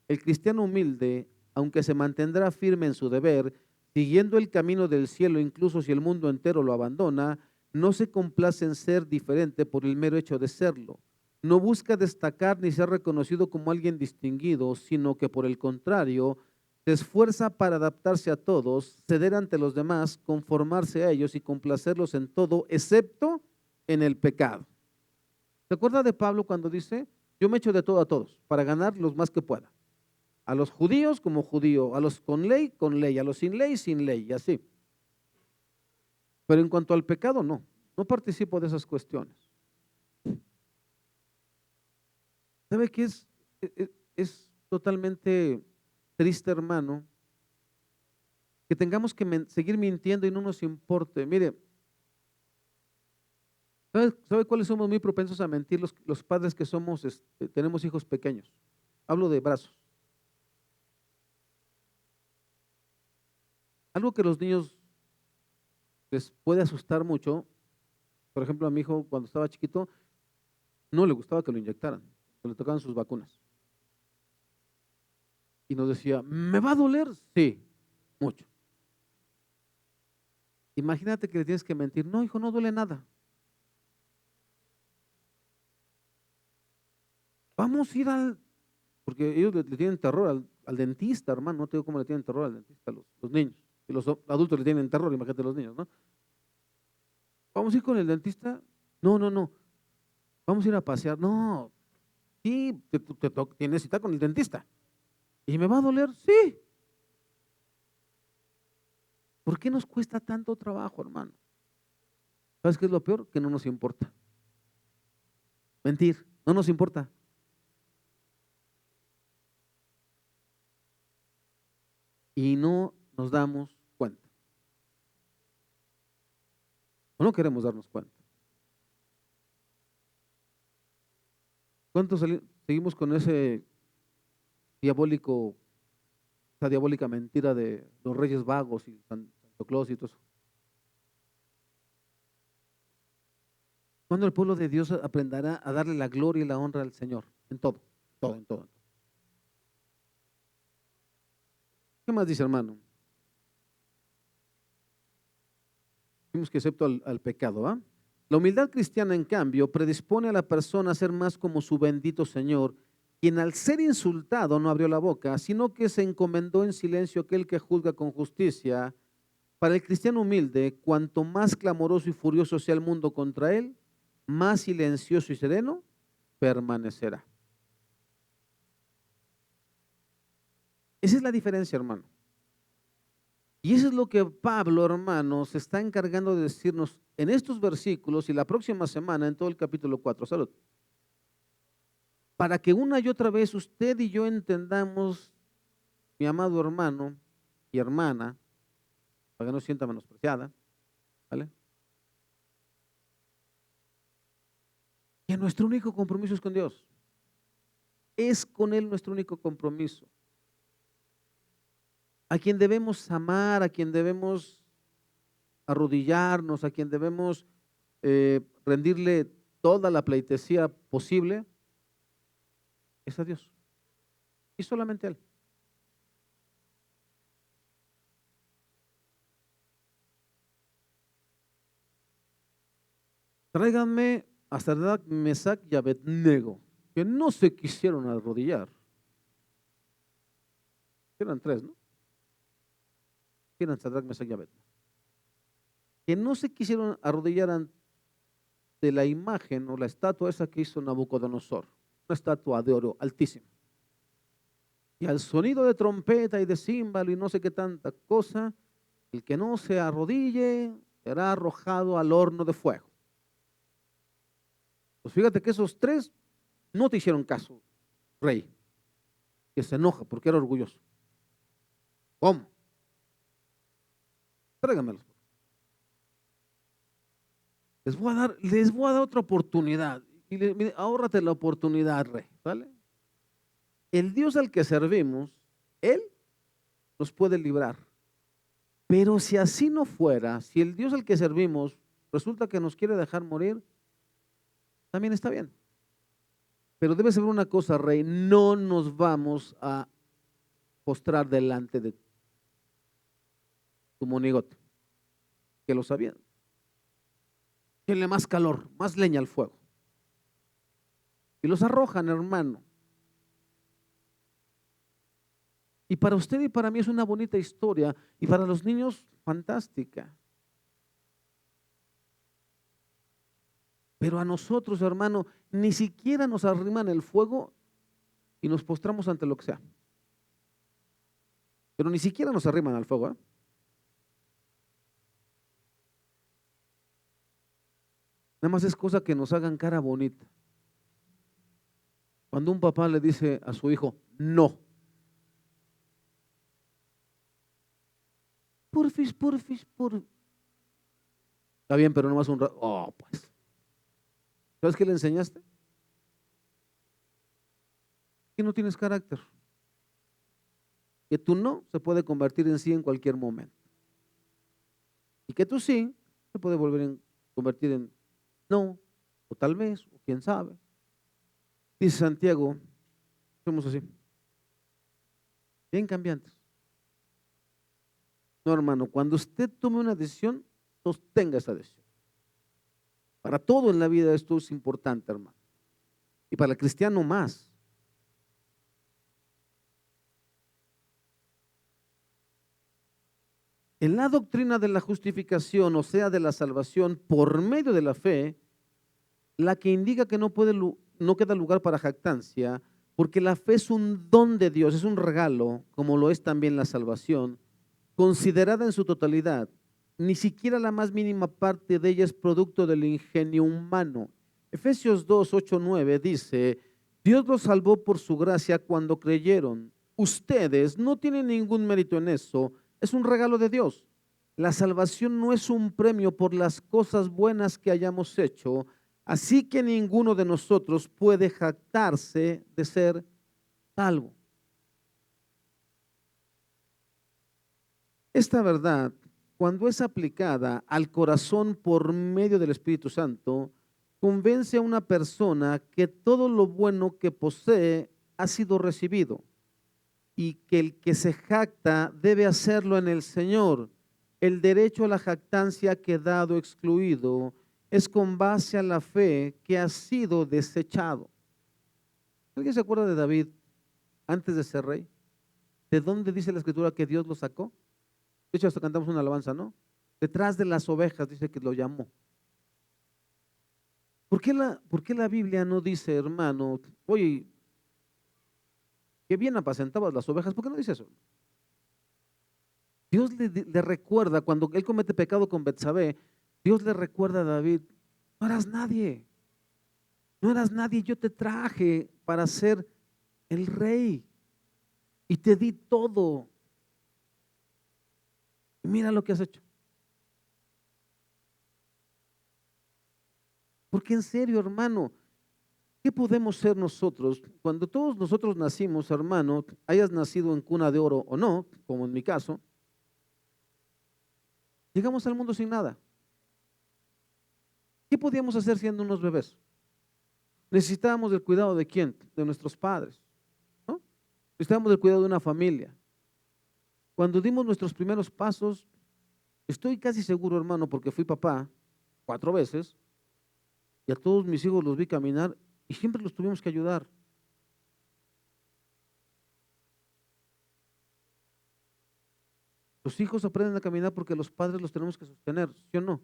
El cristiano humilde, aunque se mantendrá firme en su deber, siguiendo el camino del cielo, incluso si el mundo entero lo abandona, no se complace en ser diferente por el mero hecho de serlo. No busca destacar ni ser reconocido como alguien distinguido, sino que por el contrario, se esfuerza para adaptarse a todos, ceder ante los demás, conformarse a ellos y complacerlos en todo, excepto en el pecado. ¿Se acuerda de Pablo cuando dice, yo me echo de todo a todos, para ganar los más que pueda? A los judíos como judío, a los con ley, a los sin ley, y así. Pero en cuanto al pecado, no participo de esas cuestiones. ¿Sabe qué es totalmente triste, hermano? Que tengamos que seguir mintiendo y no nos importe. Mire, ¿sabe cuáles somos muy propensos a mentir los padres que somos, tenemos hijos pequeños? Hablo de brazos. Algo que a los niños les puede asustar mucho, por ejemplo, a mi hijo cuando estaba chiquito, no le gustaba que lo inyectaran, que le tocaban sus vacunas. Y nos decía, ¿me va a doler? Sí, mucho. Imagínate que le tienes que mentir. No, hijo, no duele nada. Vamos a ir porque ellos le tienen terror al dentista, hermano. No te digo cómo le tienen terror al dentista los niños. Y los adultos le tienen terror, imagínate los niños, ¿no? Vamos a ir con el dentista. No, no, no. Vamos a ir a pasear. No, sí, tienes cita con el dentista. ¿Y me va a doler? Sí. ¿Por qué nos cuesta tanto trabajo, hermano? ¿Sabes qué es lo peor? Que no nos importa. Mentir, no nos importa. Y no nos damos cuenta. O no queremos darnos cuenta. ¿Cuántos seguimos con esa diabólica mentira de los Reyes Vagos y Santo Claus y todo eso? ¿Cuándo el pueblo de Dios aprenderá a darle la gloria y la honra al Señor? En todo, todo, en todo. ¿Qué más dice, hermano? Dijimos que excepto al pecado, ¿ah? La humildad cristiana, en cambio, predispone a la persona a ser más como su bendito Señor, quien al ser insultado no abrió la boca, sino que se encomendó en silencio a aquel que juzga con justicia. Para el cristiano humilde, cuanto más clamoroso y furioso sea el mundo contra él, más silencioso y sereno permanecerá. Esa es la diferencia, hermano. Y eso es lo que Pablo, hermano, se está encargando de decirnos en estos versículos y la próxima semana en todo el capítulo 4. Salud. Para que una y otra vez usted y yo entendamos, mi amado hermano y hermana, para que no se sienta menospreciada, ¿vale? Que nuestro único compromiso es con Dios. Es con Él nuestro único compromiso. A quien debemos amar, a quien debemos arrodillarnos, a quien debemos rendirle toda la pleitesía posible, es a Dios. Y solamente a Él. Tráiganme a Sadrach, Mesach y Abednego, que no se quisieron arrodillar. Eran tres, ¿no? Eran Sadrach, Mesach y Abednego. Que no se quisieron arrodillar ante la imagen o la estatua esa que hizo Nabucodonosor, una estatua de oro altísima. Y al sonido de trompeta y de címbalo y no sé qué tanta cosa, el que no se arrodille será arrojado al horno de fuego. Pues fíjate que esos tres no te hicieron caso, rey, que se enoja porque era orgulloso. ¿Cómo? Tráigamelos. Les voy a dar otra oportunidad. Y mire, ahórrate la oportunidad, rey, ¿vale? El Dios al que servimos, Él nos puede librar. Pero si así no fuera, si el Dios al que servimos resulta que nos quiere dejar morir, también está bien. Pero debe saber una cosa, rey, no nos vamos a postrar delante de tu monigote, que lo sabían. Tiene más calor, más leña al fuego. Y los arrojan, hermano. Y para usted y para mí es una bonita historia, y para los niños, fantástica. Pero a nosotros, hermano, ni siquiera nos arriman el fuego y nos postramos ante lo que sea. Pero ni siquiera nos arriman al fuego, ¿eh? Nada más es cosa que nos hagan cara bonita. Cuando un papá le dice a su hijo, no. Porfis. Está bien, pero nomás un rato. Oh, pues. ¿Sabes qué le enseñaste? Que no tienes carácter. Que tú no se puede convertir en sí en cualquier momento. Y que tú sí se puede convertir en no, o tal vez, o quién sabe. Dice Santiago, somos así, bien cambiantes. No, hermano, cuando usted tome una decisión, sostenga esa decisión. Para todo en la vida esto es importante, hermano. Y para el cristiano más. En la doctrina de la justificación, o sea, de la salvación por medio de la fe, la que indica que no queda lugar para jactancia, porque la fe es un don de Dios, es un regalo, como lo es también la salvación, considerada en su totalidad. Ni siquiera la más mínima parte de ella es producto del ingenio humano. Efesios 2, 8, 9 dice: Dios los salvó por su gracia cuando creyeron. Ustedes no tienen ningún mérito en eso, es un regalo de Dios. La salvación no es un premio por las cosas buenas que hayamos hecho, así que ninguno de nosotros puede jactarse de ser salvo. Esta verdad, cuando es aplicada al corazón por medio del Espíritu Santo, convence a una persona que todo lo bueno que posee ha sido recibido y que el que se jacta debe hacerlo en el Señor. El derecho a la jactancia ha quedado excluido. Es con base a la fe que ha sido desechado. ¿Alguien se acuerda de David antes de ser rey? ¿De dónde dice la Escritura que Dios lo sacó? De hecho, hasta cantamos una alabanza, ¿no? Detrás de las ovejas dice que lo llamó. ¿Por qué la Biblia no dice, hermano, oye, qué bien apacentabas las ovejas? ¿Por qué no dice eso? Dios le recuerda, cuando él comete pecado con Betsabé, Dios le recuerda a David: no eras nadie, no eras nadie, yo te traje para ser el rey y te di todo. Y mira lo que has hecho. Porque en serio, hermano, ¿qué podemos ser nosotros? Cuando todos nosotros nacimos, hermano, hayas nacido en cuna de oro o no, como en mi caso, llegamos al mundo sin nada. ¿Qué podíamos hacer siendo unos bebés? Necesitábamos del cuidado de quién? De nuestros padres, ¿no? Necesitábamos del cuidado de una familia. Cuando dimos nuestros primeros pasos, estoy casi seguro, hermano, porque fui papá 4 veces y a todos mis hijos los vi caminar y siempre los tuvimos que ayudar. Los hijos aprenden a caminar porque los padres los tenemos que sostener, ¿sí o no?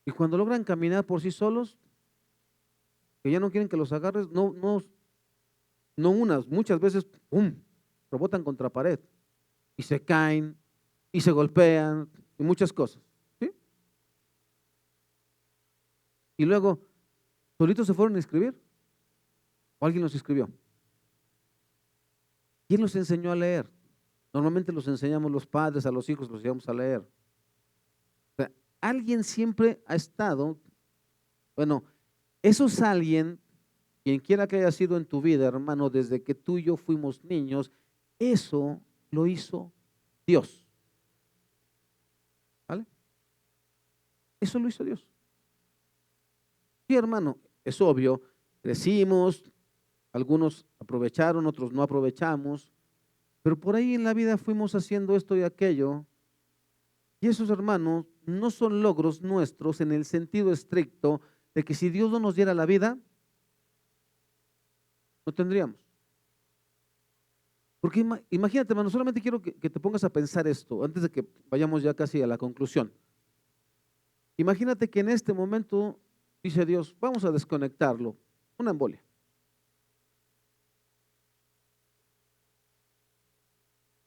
Y cuando logran caminar por sí solos, que ya no quieren que los agarres, muchas veces, ¡pum!, rebotan contra pared y se caen y se golpean y muchas cosas, ¿sí? Y luego, solitos se fueron a inscribir o alguien los inscribió. ¿Quién los enseñó a leer? Normalmente los enseñamos los padres, a los hijos los llevamos a leer. O sea, alguien siempre ha estado, bueno, eso es alguien, quien quiera que haya sido en tu vida, hermano, desde que tú y yo fuimos niños, eso lo hizo Dios. ¿Vale? Eso lo hizo Dios. Sí, hermano, es obvio, crecimos, algunos aprovecharon, otros no aprovechamos, pero por ahí en la vida fuimos haciendo esto y aquello, y esos, hermanos, no son logros nuestros en el sentido estricto de que si Dios no nos diera la vida, no tendríamos. Porque imagínate, hermano, solamente quiero que te pongas a pensar esto, antes de que vayamos ya casi a la conclusión. Imagínate que en este momento dice Dios: vamos a desconectarlo, una embolia.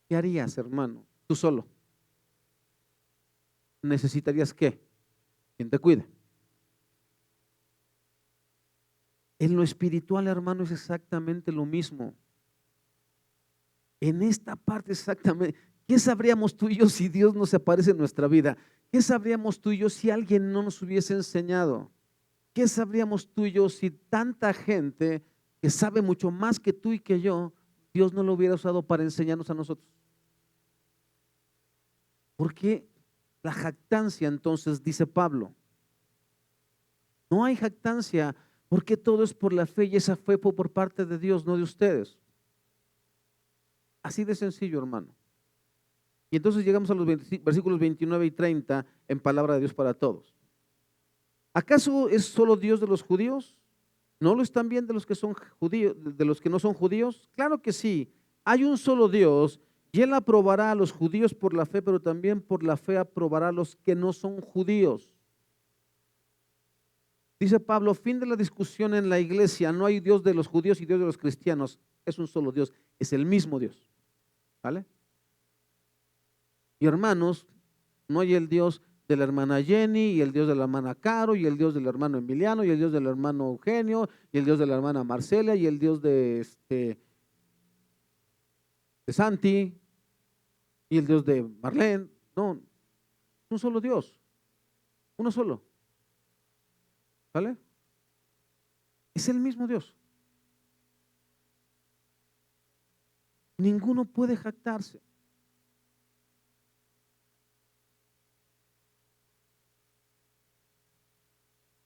¿Qué harías, hermano? Tú solo. ¿Necesitarías qué? Quien te cuide. En lo espiritual, hermano, es exactamente lo mismo. En esta parte exactamente, ¿qué sabríamos tú y yo si Dios no se aparece en nuestra vida? ¿Qué sabríamos tú y yo si alguien no nos hubiese enseñado? ¿Qué sabríamos tú y yo si tanta gente que sabe mucho más que tú y que yo, Dios no lo hubiera usado para enseñarnos a nosotros? ¿Por qué la jactancia entonces, dice Pablo? No hay jactancia porque todo es por la fe y esa fe fue por parte de Dios, no de ustedes. Así de sencillo, hermano. Y entonces llegamos a los versículos 29 y 30 en palabra de Dios para todos. ¿Acaso es solo Dios de los judíos? ¿No lo es también de los que son judíos, de los que no son judíos? Claro que sí. Hay un solo Dios y Él aprobará a los judíos por la fe, pero también por la fe aprobará a los que no son judíos. Dice Pablo, fin de la discusión en la iglesia. No hay Dios de los judíos y Dios de los cristianos. Es un solo Dios. Es el mismo Dios. ¿Vale? Y hermanos, no hay el Dios de la hermana Jenny, y el Dios de la hermana Caro, y el Dios del hermano Emiliano, y el Dios del hermano Eugenio, y el Dios de la hermana Marcela, y el Dios de Santi, y el Dios de Marlene. No, un solo Dios, uno solo. ¿Vale? Es el mismo Dios. Ninguno puede jactarse.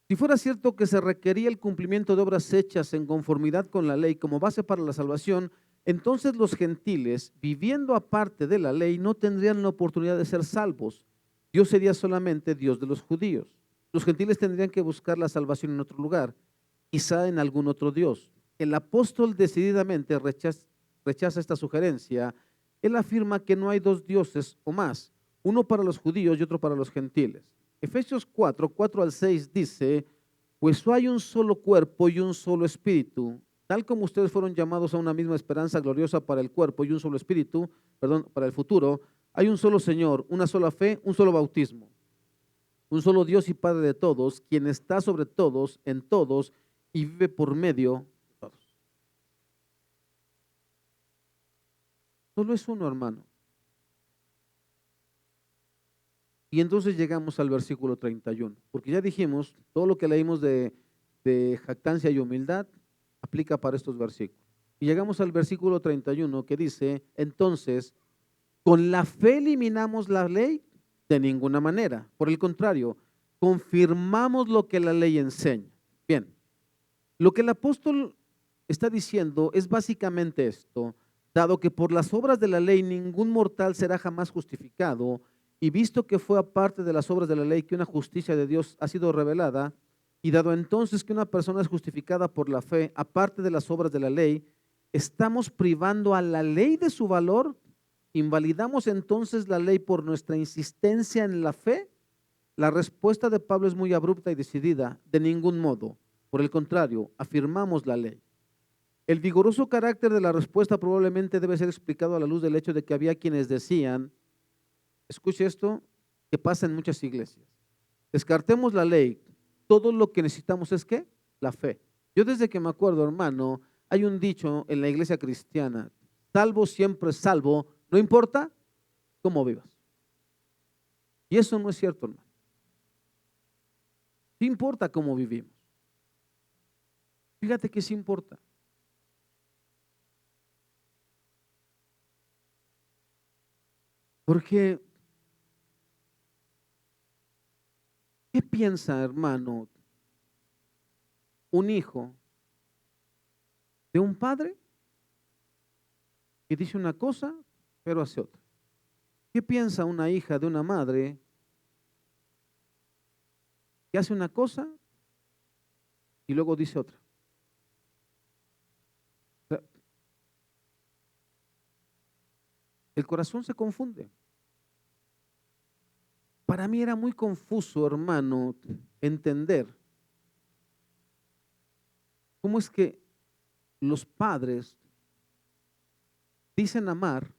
Si fuera cierto que se requería el cumplimiento de obras hechas en conformidad con la ley como base para la salvación, entonces los gentiles, viviendo aparte de la ley, no tendrían la oportunidad de ser salvos. Dios sería solamente Dios de los judíos. Los gentiles tendrían que buscar la salvación en otro lugar, quizá en algún otro Dios. El apóstol decididamente rechaza esta sugerencia. Él afirma que no hay dos dioses o más, uno para los judíos y otro para los gentiles. Efesios 4 al 6 dice, pues hay un solo cuerpo y un solo espíritu, tal como ustedes fueron llamados a una misma esperanza gloriosa para el cuerpo y un solo espíritu, para el futuro, hay un solo Señor, una sola fe, un solo bautismo, un solo Dios y Padre de todos, quien está sobre todos, en todos y vive por medio de todos. Solo es uno, hermano. Y entonces llegamos al versículo 31, porque ya dijimos, todo lo que leímos de jactancia y humildad aplica para estos versículos. Y llegamos al versículo 31 que dice, entonces, ¿con la fe eliminamos la ley? De ninguna manera. Por el contrario, confirmamos lo que la ley enseña. Bien, lo que el apóstol está diciendo es básicamente esto, dado que por las obras de la ley ningún mortal será jamás justificado, y visto que fue aparte de las obras de la ley que una justicia de Dios ha sido revelada, y dado entonces que una persona es justificada por la fe, aparte de las obras de la ley, ¿estamos privando a la ley de su valor? ¿Invalidamos entonces la ley por nuestra insistencia en la fe? La respuesta de Pablo es muy abrupta y decidida, de ningún modo. Por el contrario, afirmamos la ley. El vigoroso carácter de la respuesta probablemente debe ser explicado a la luz del hecho de que había quienes decían, escuche esto, que pasa en muchas iglesias. Descartemos la ley. Todo lo que necesitamos es ¿qué? La fe. Yo desde que me acuerdo, hermano, hay un dicho en la iglesia cristiana, salvo siempre salvo, no importa cómo vivas. Y eso no es cierto, hermano. Sí importa cómo vivimos. Fíjate que sí importa. Porque ¿qué piensa, hermano, un hijo de un padre que dice una cosa, pero hace otra? ¿Qué piensa una hija de una madre que hace una cosa y luego dice otra? O sea, el corazón se confunde. Para mí era muy confuso, hermano, entender cómo es que los padres dicen amar,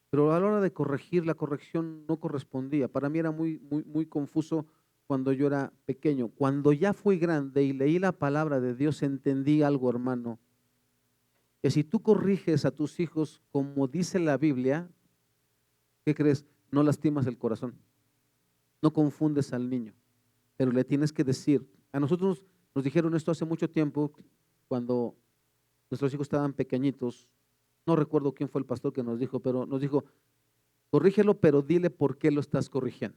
pero a la hora de corregir, la corrección no correspondía. Para mí era muy confuso cuando yo era pequeño. Cuando ya fui grande y leí la palabra de Dios, entendí algo, hermano, que si tú corriges a tus hijos como dice la Biblia, ¿qué crees? No lastimas el corazón. No confundes al niño, pero le tienes que decir. A nosotros nos dijeron esto hace mucho tiempo, cuando nuestros hijos estaban pequeñitos. No recuerdo quién fue el pastor que nos dijo, pero nos dijo, corrígelo, pero dile por qué lo estás corrigiendo.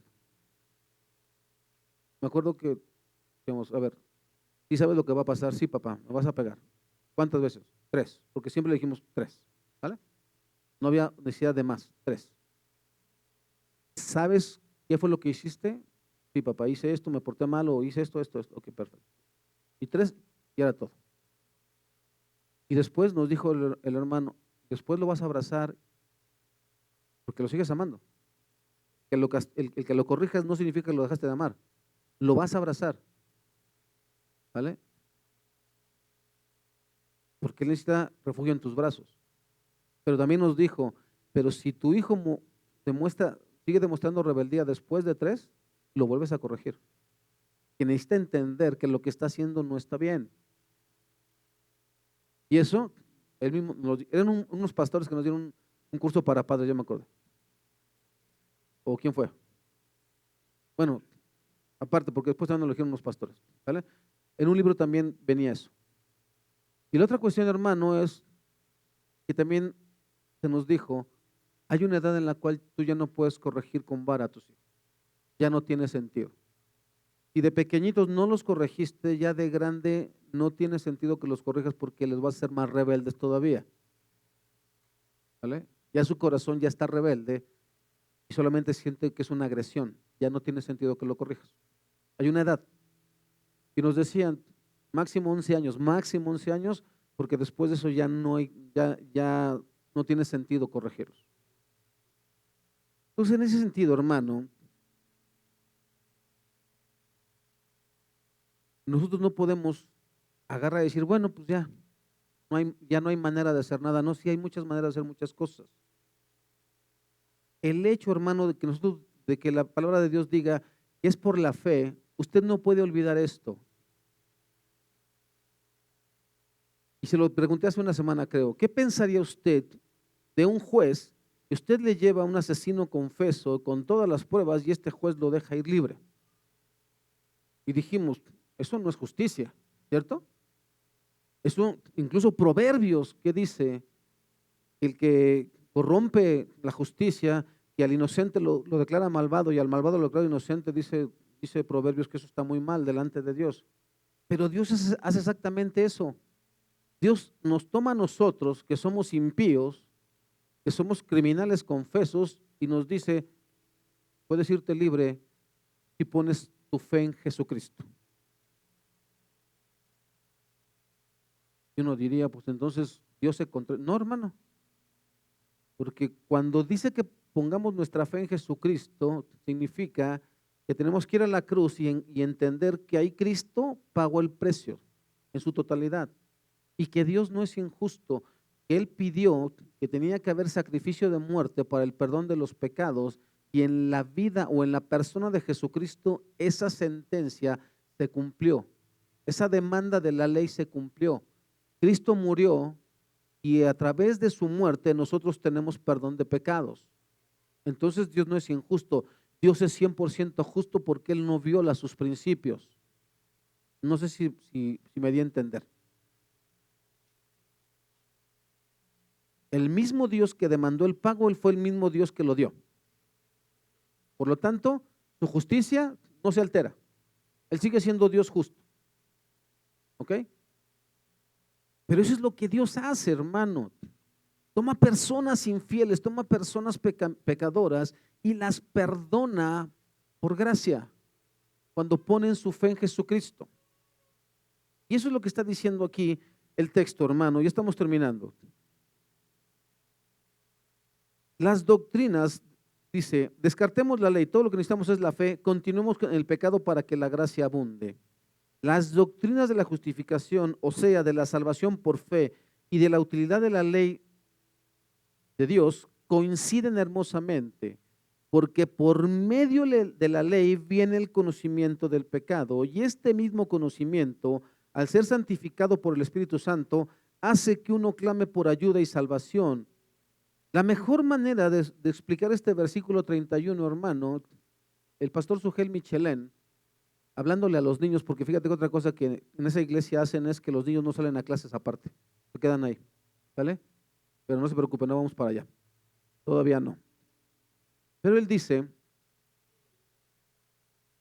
Me acuerdo que, digamos, a ver, ¿sí sabes lo que va a pasar? Sí, papá, me vas a pegar. ¿Cuántas veces? 3, porque siempre le dijimos 3, ¿vale? No había necesidad de más, 3. ¿sabes qué fue lo que hiciste? Sí, papá, hice esto, me porté mal o hice esto. Ok, perfecto. Y 3, y era todo. Y después nos dijo el hermano, después lo vas a abrazar porque lo sigues amando. El que lo corrijas no significa que lo dejaste de amar. Lo vas a abrazar, ¿vale? Porque él necesita refugio en tus brazos. Pero también nos dijo, pero si tu hijo sigue demostrando rebeldía después de 3, lo vuelves a corregir. Que necesita entender que lo que está haciendo no está bien. Y eso, él mismo, eran unos pastores que nos dieron un curso para padres, yo me acuerdo. ¿O quién fue? Bueno, aparte, porque después también lo eligieron unos pastores, ¿vale? En un libro también venía eso. Y la otra cuestión, hermano, es que también se nos dijo, hay una edad en la cual tú ya no puedes corregir con vara a tus hijos. Ya no tiene sentido. Si de pequeñitos no los corregiste, ya de grande no tiene sentido que los corrijas porque les vas a hacer más rebeldes todavía. ¿Vale? Ya su corazón ya está rebelde y solamente siente que es una agresión. Ya no tiene sentido que lo corrijas. Hay una edad. Y nos decían, máximo 11 años, porque después de eso ya ya no tiene sentido corregirlos. Entonces, en ese sentido, hermano, nosotros no podemos agarrar y decir, bueno, pues ya no hay manera de hacer nada. No, sí hay muchas maneras de hacer muchas cosas. El hecho, hermano, de que la palabra de Dios diga que es por la fe, usted no puede olvidar esto. Y se lo pregunté hace una semana, creo. ¿Qué pensaría usted de un juez que usted le lleva a un asesino confeso con todas las pruebas y este juez lo deja ir libre? Y dijimos, eso no es justicia, ¿cierto? Eso, incluso Proverbios, que dice, el que corrompe la justicia y al inocente lo declara malvado y al malvado lo declara inocente, dice Proverbios que eso está muy mal delante de Dios. Pero Dios hace exactamente eso. Dios nos toma a nosotros, que somos impíos, que somos criminales confesos, y nos dice, puedes irte libre si pones tu fe en Jesucristo. Y uno diría, pues entonces Dios se contra... No, hermano, porque cuando dice que pongamos nuestra fe en Jesucristo, significa que tenemos que ir a la cruz y entender que ahí Cristo pagó el precio en su totalidad y que Dios no es injusto, que Él pidió que tenía que haber sacrificio de muerte para el perdón de los pecados y en la vida o en la persona de Jesucristo esa sentencia se cumplió, esa demanda de la ley se cumplió. Cristo murió y a través de su muerte nosotros tenemos perdón de pecados. Entonces Dios no es injusto, Dios es 100% justo porque Él no viola sus principios. No sé si me di a entender. El mismo Dios que demandó el pago, Él fue el mismo Dios que lo dio. Por lo tanto, su justicia no se altera. Él sigue siendo Dios justo. ¿Ok? Pero eso es lo que Dios hace, hermano. Toma personas infieles, toma personas pecadoras y las perdona por gracia cuando ponen su fe en Jesucristo. Y eso es lo que está diciendo aquí el texto, hermano. Ya estamos terminando. Las doctrinas, dice, descartemos la ley, todo lo que necesitamos es la fe, continuemos con el pecado para que la gracia abunde. Las doctrinas de la justificación, o sea, de la salvación por fe y de la utilidad de la ley de Dios, coinciden hermosamente, porque por medio de la ley viene el conocimiento del pecado, y este mismo conocimiento, al ser santificado por el Espíritu Santo, hace que uno clame por ayuda y salvación. La mejor manera de explicar este versículo 31, hermano, el pastor Sugel Michelén, hablándole a los niños, porque fíjate que otra cosa que en esa iglesia hacen es que los niños no salen a clases aparte, se quedan ahí, ¿vale? Pero no se preocupen, no vamos para allá, todavía no. Pero él dice,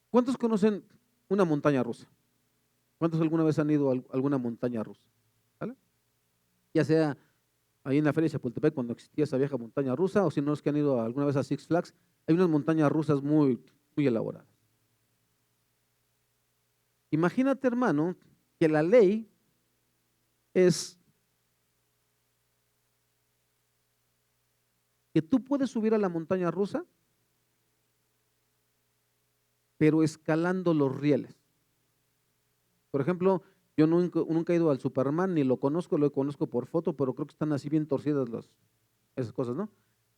¿cuántos conocen una montaña rusa? ¿Cuántos alguna vez han ido a alguna montaña rusa? ¿Vale? Ya sea ahí en la feria de Chapultepec, cuando existía esa vieja montaña rusa, o si no es que han ido alguna vez a Six Flags, hay unas montañas rusas muy, muy elaboradas. Imagínate, hermano, que la ley es que tú puedes subir a la montaña rusa, pero escalando los rieles. Por ejemplo, yo nunca he ido al Superman, ni lo conozco por foto, pero creo que están así bien torcidas esas cosas, ¿no?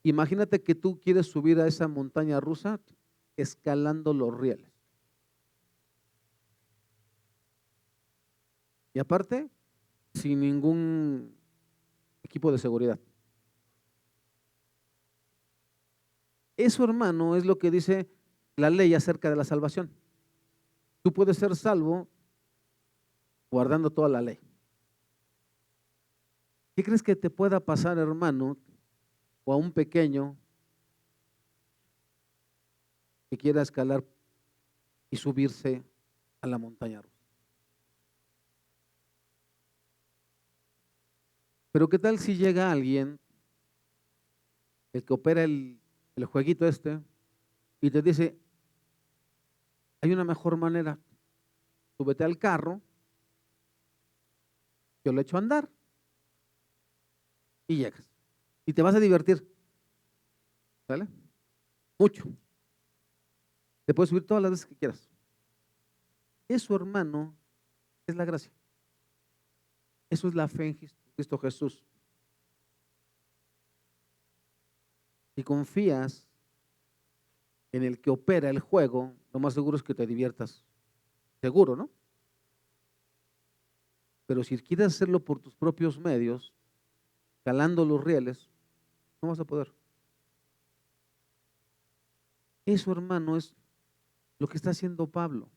Imagínate que tú quieres subir a esa montaña rusa escalando los rieles. Y aparte, sin ningún equipo de seguridad. Eso, hermano, es lo que dice la ley acerca de la salvación. Tú puedes ser salvo guardando toda la ley. ¿Qué crees que te pueda pasar, hermano, o a un pequeño que quiera escalar y subirse a la montaña rusa? Pero ¿qué tal si llega alguien, el que opera el jueguito este, y te dice, hay una mejor manera, súbete al carro, yo lo echo a andar y llegas. Y te vas a divertir, ¿sale? Mucho. Te puedes subir todas las veces que quieras. Eso, hermano, es la gracia. Eso es la fe en Cristo Jesús. Si confías en el que opera el juego, lo más seguro es que te diviertas. Seguro, ¿no? Pero si quieres hacerlo por tus propios medios, calando los rieles, no vas a poder. Eso, hermano, es lo que está haciendo Pablo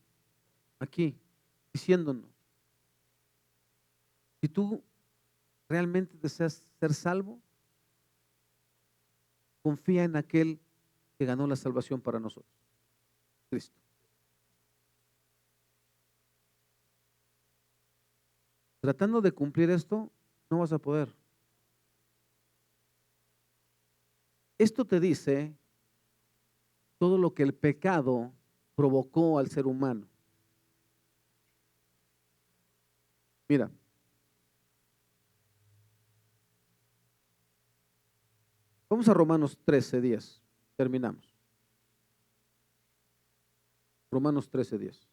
aquí, diciéndonos, si tú realmente deseas ser salvo, confía en aquel que ganó la salvación para nosotros, Cristo. Tratando de cumplir esto, no vas a poder. Esto te dice todo lo que el pecado provocó al ser humano. Mira, vamos a Romanos 13:10. Terminamos. Romanos 13:10.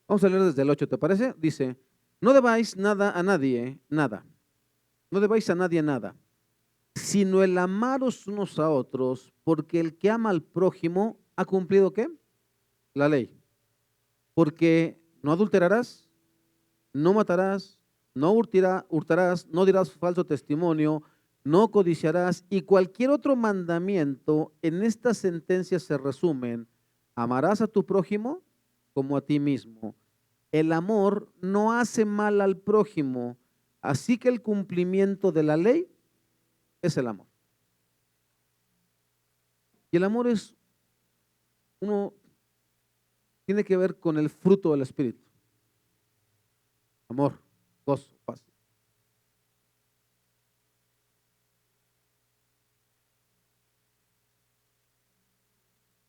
Vamos a leer desde el 8, ¿te parece? Dice, no debáis nada a nadie, nada. No debáis a nadie nada, sino el amaros unos a otros, porque el que ama al prójimo ha cumplido ¿qué? La ley. Porque no adulterarás, no matarás, no hurtarás, no dirás falso testimonio, no codiciarás y cualquier otro mandamiento en esta sentencia se resumen, amarás a tu prójimo como a ti mismo. El amor no hace mal al prójimo, así que el cumplimiento de la ley es el amor. Y el amor tiene que ver con el fruto del Espíritu. Amor, gozo, paz.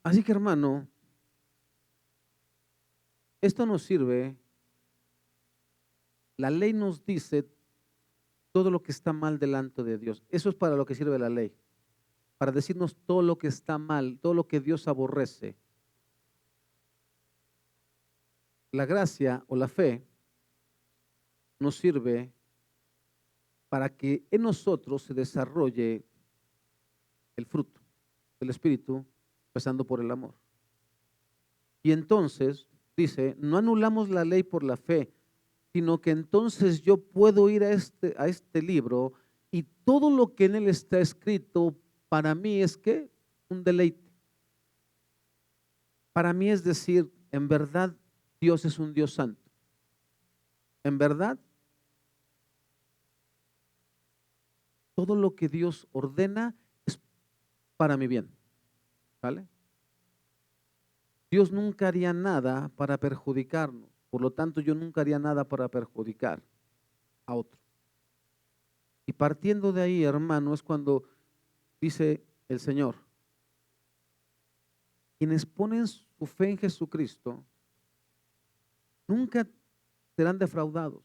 Así que, hermano, esto nos sirve, la ley nos dice todo lo que está mal delante de Dios. Eso es para lo que sirve la ley, para decirnos todo lo que está mal, todo lo que Dios aborrece. La gracia o la fe nos sirve para que en nosotros se desarrolle el fruto del Espíritu, empezando por el amor. Y entonces, dice, no anulamos la ley por la fe, sino que entonces yo puedo ir a este libro y todo lo que en él está escrito, para mí es que un deleite. Para mí es decir, en verdad Dios es un Dios santo. En verdad, todo lo que Dios ordena es para mi bien. ¿Vale? Dios nunca haría nada para perjudicarnos. Por lo tanto, yo nunca haría nada para perjudicar a otro. Y partiendo de ahí, hermano, es cuando dice el Señor, quienes ponen su fe en Jesucristo, nunca serán defraudados,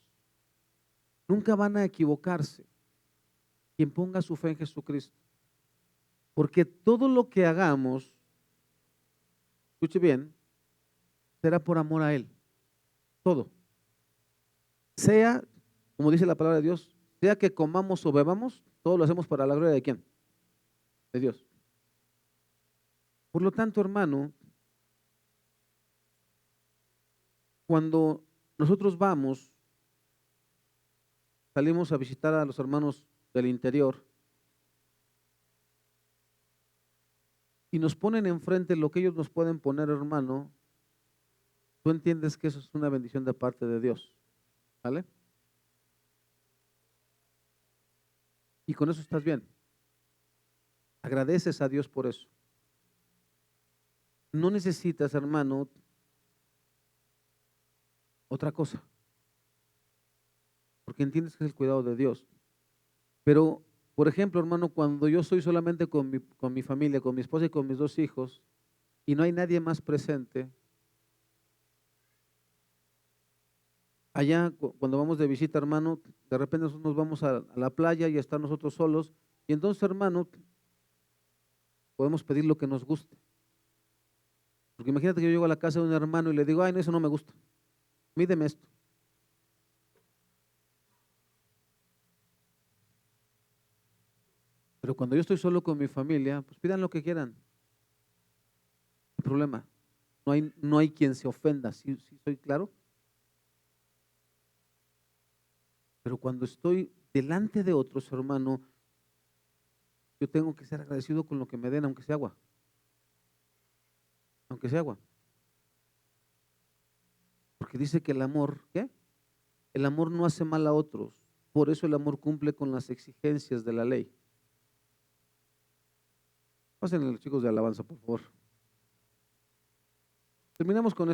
nunca van a equivocarse. Quien ponga su fe en Jesucristo. Porque todo lo que hagamos, escuche bien, será por amor a Él. Todo. Sea, como dice la palabra de Dios, sea que comamos o bebamos, todo lo hacemos para la gloria de ¿quién? De Dios. Por lo tanto, hermano, cuando nosotros salimos a visitar a los hermanos del interior y nos ponen enfrente lo que ellos nos pueden poner, hermano, tú entiendes que eso es una bendición de parte de Dios, ¿vale? Y con eso estás bien. Agradeces a Dios por eso. No necesitas, hermano, otra cosa, porque entiendes que es el cuidado de Dios. Pero, por ejemplo, hermano, cuando yo estoy solamente con mi familia, con mi esposa y con mis 2 hijos, y no hay nadie más presente, allá cuando vamos de visita, hermano, de repente nosotros nos vamos a la playa y a estar nosotros solos, y entonces, hermano, podemos pedir lo que nos guste. Porque imagínate que yo llego a la casa de un hermano y le digo, ay, no, eso no me gusta, mídeme esto. Pero cuando yo estoy solo con mi familia, pues pidan lo que quieran, no hay problema. No hay quien se ofenda, ¿sí soy claro? Pero cuando estoy delante de otros, hermano, yo tengo que ser agradecido con lo que me den, aunque sea agua. Aunque sea agua. Porque dice que el amor, ¿qué? El amor no hace mal a otros. Por eso el amor cumple con las exigencias de la ley. Pásenle los chicos de alabanza, por favor. Terminamos con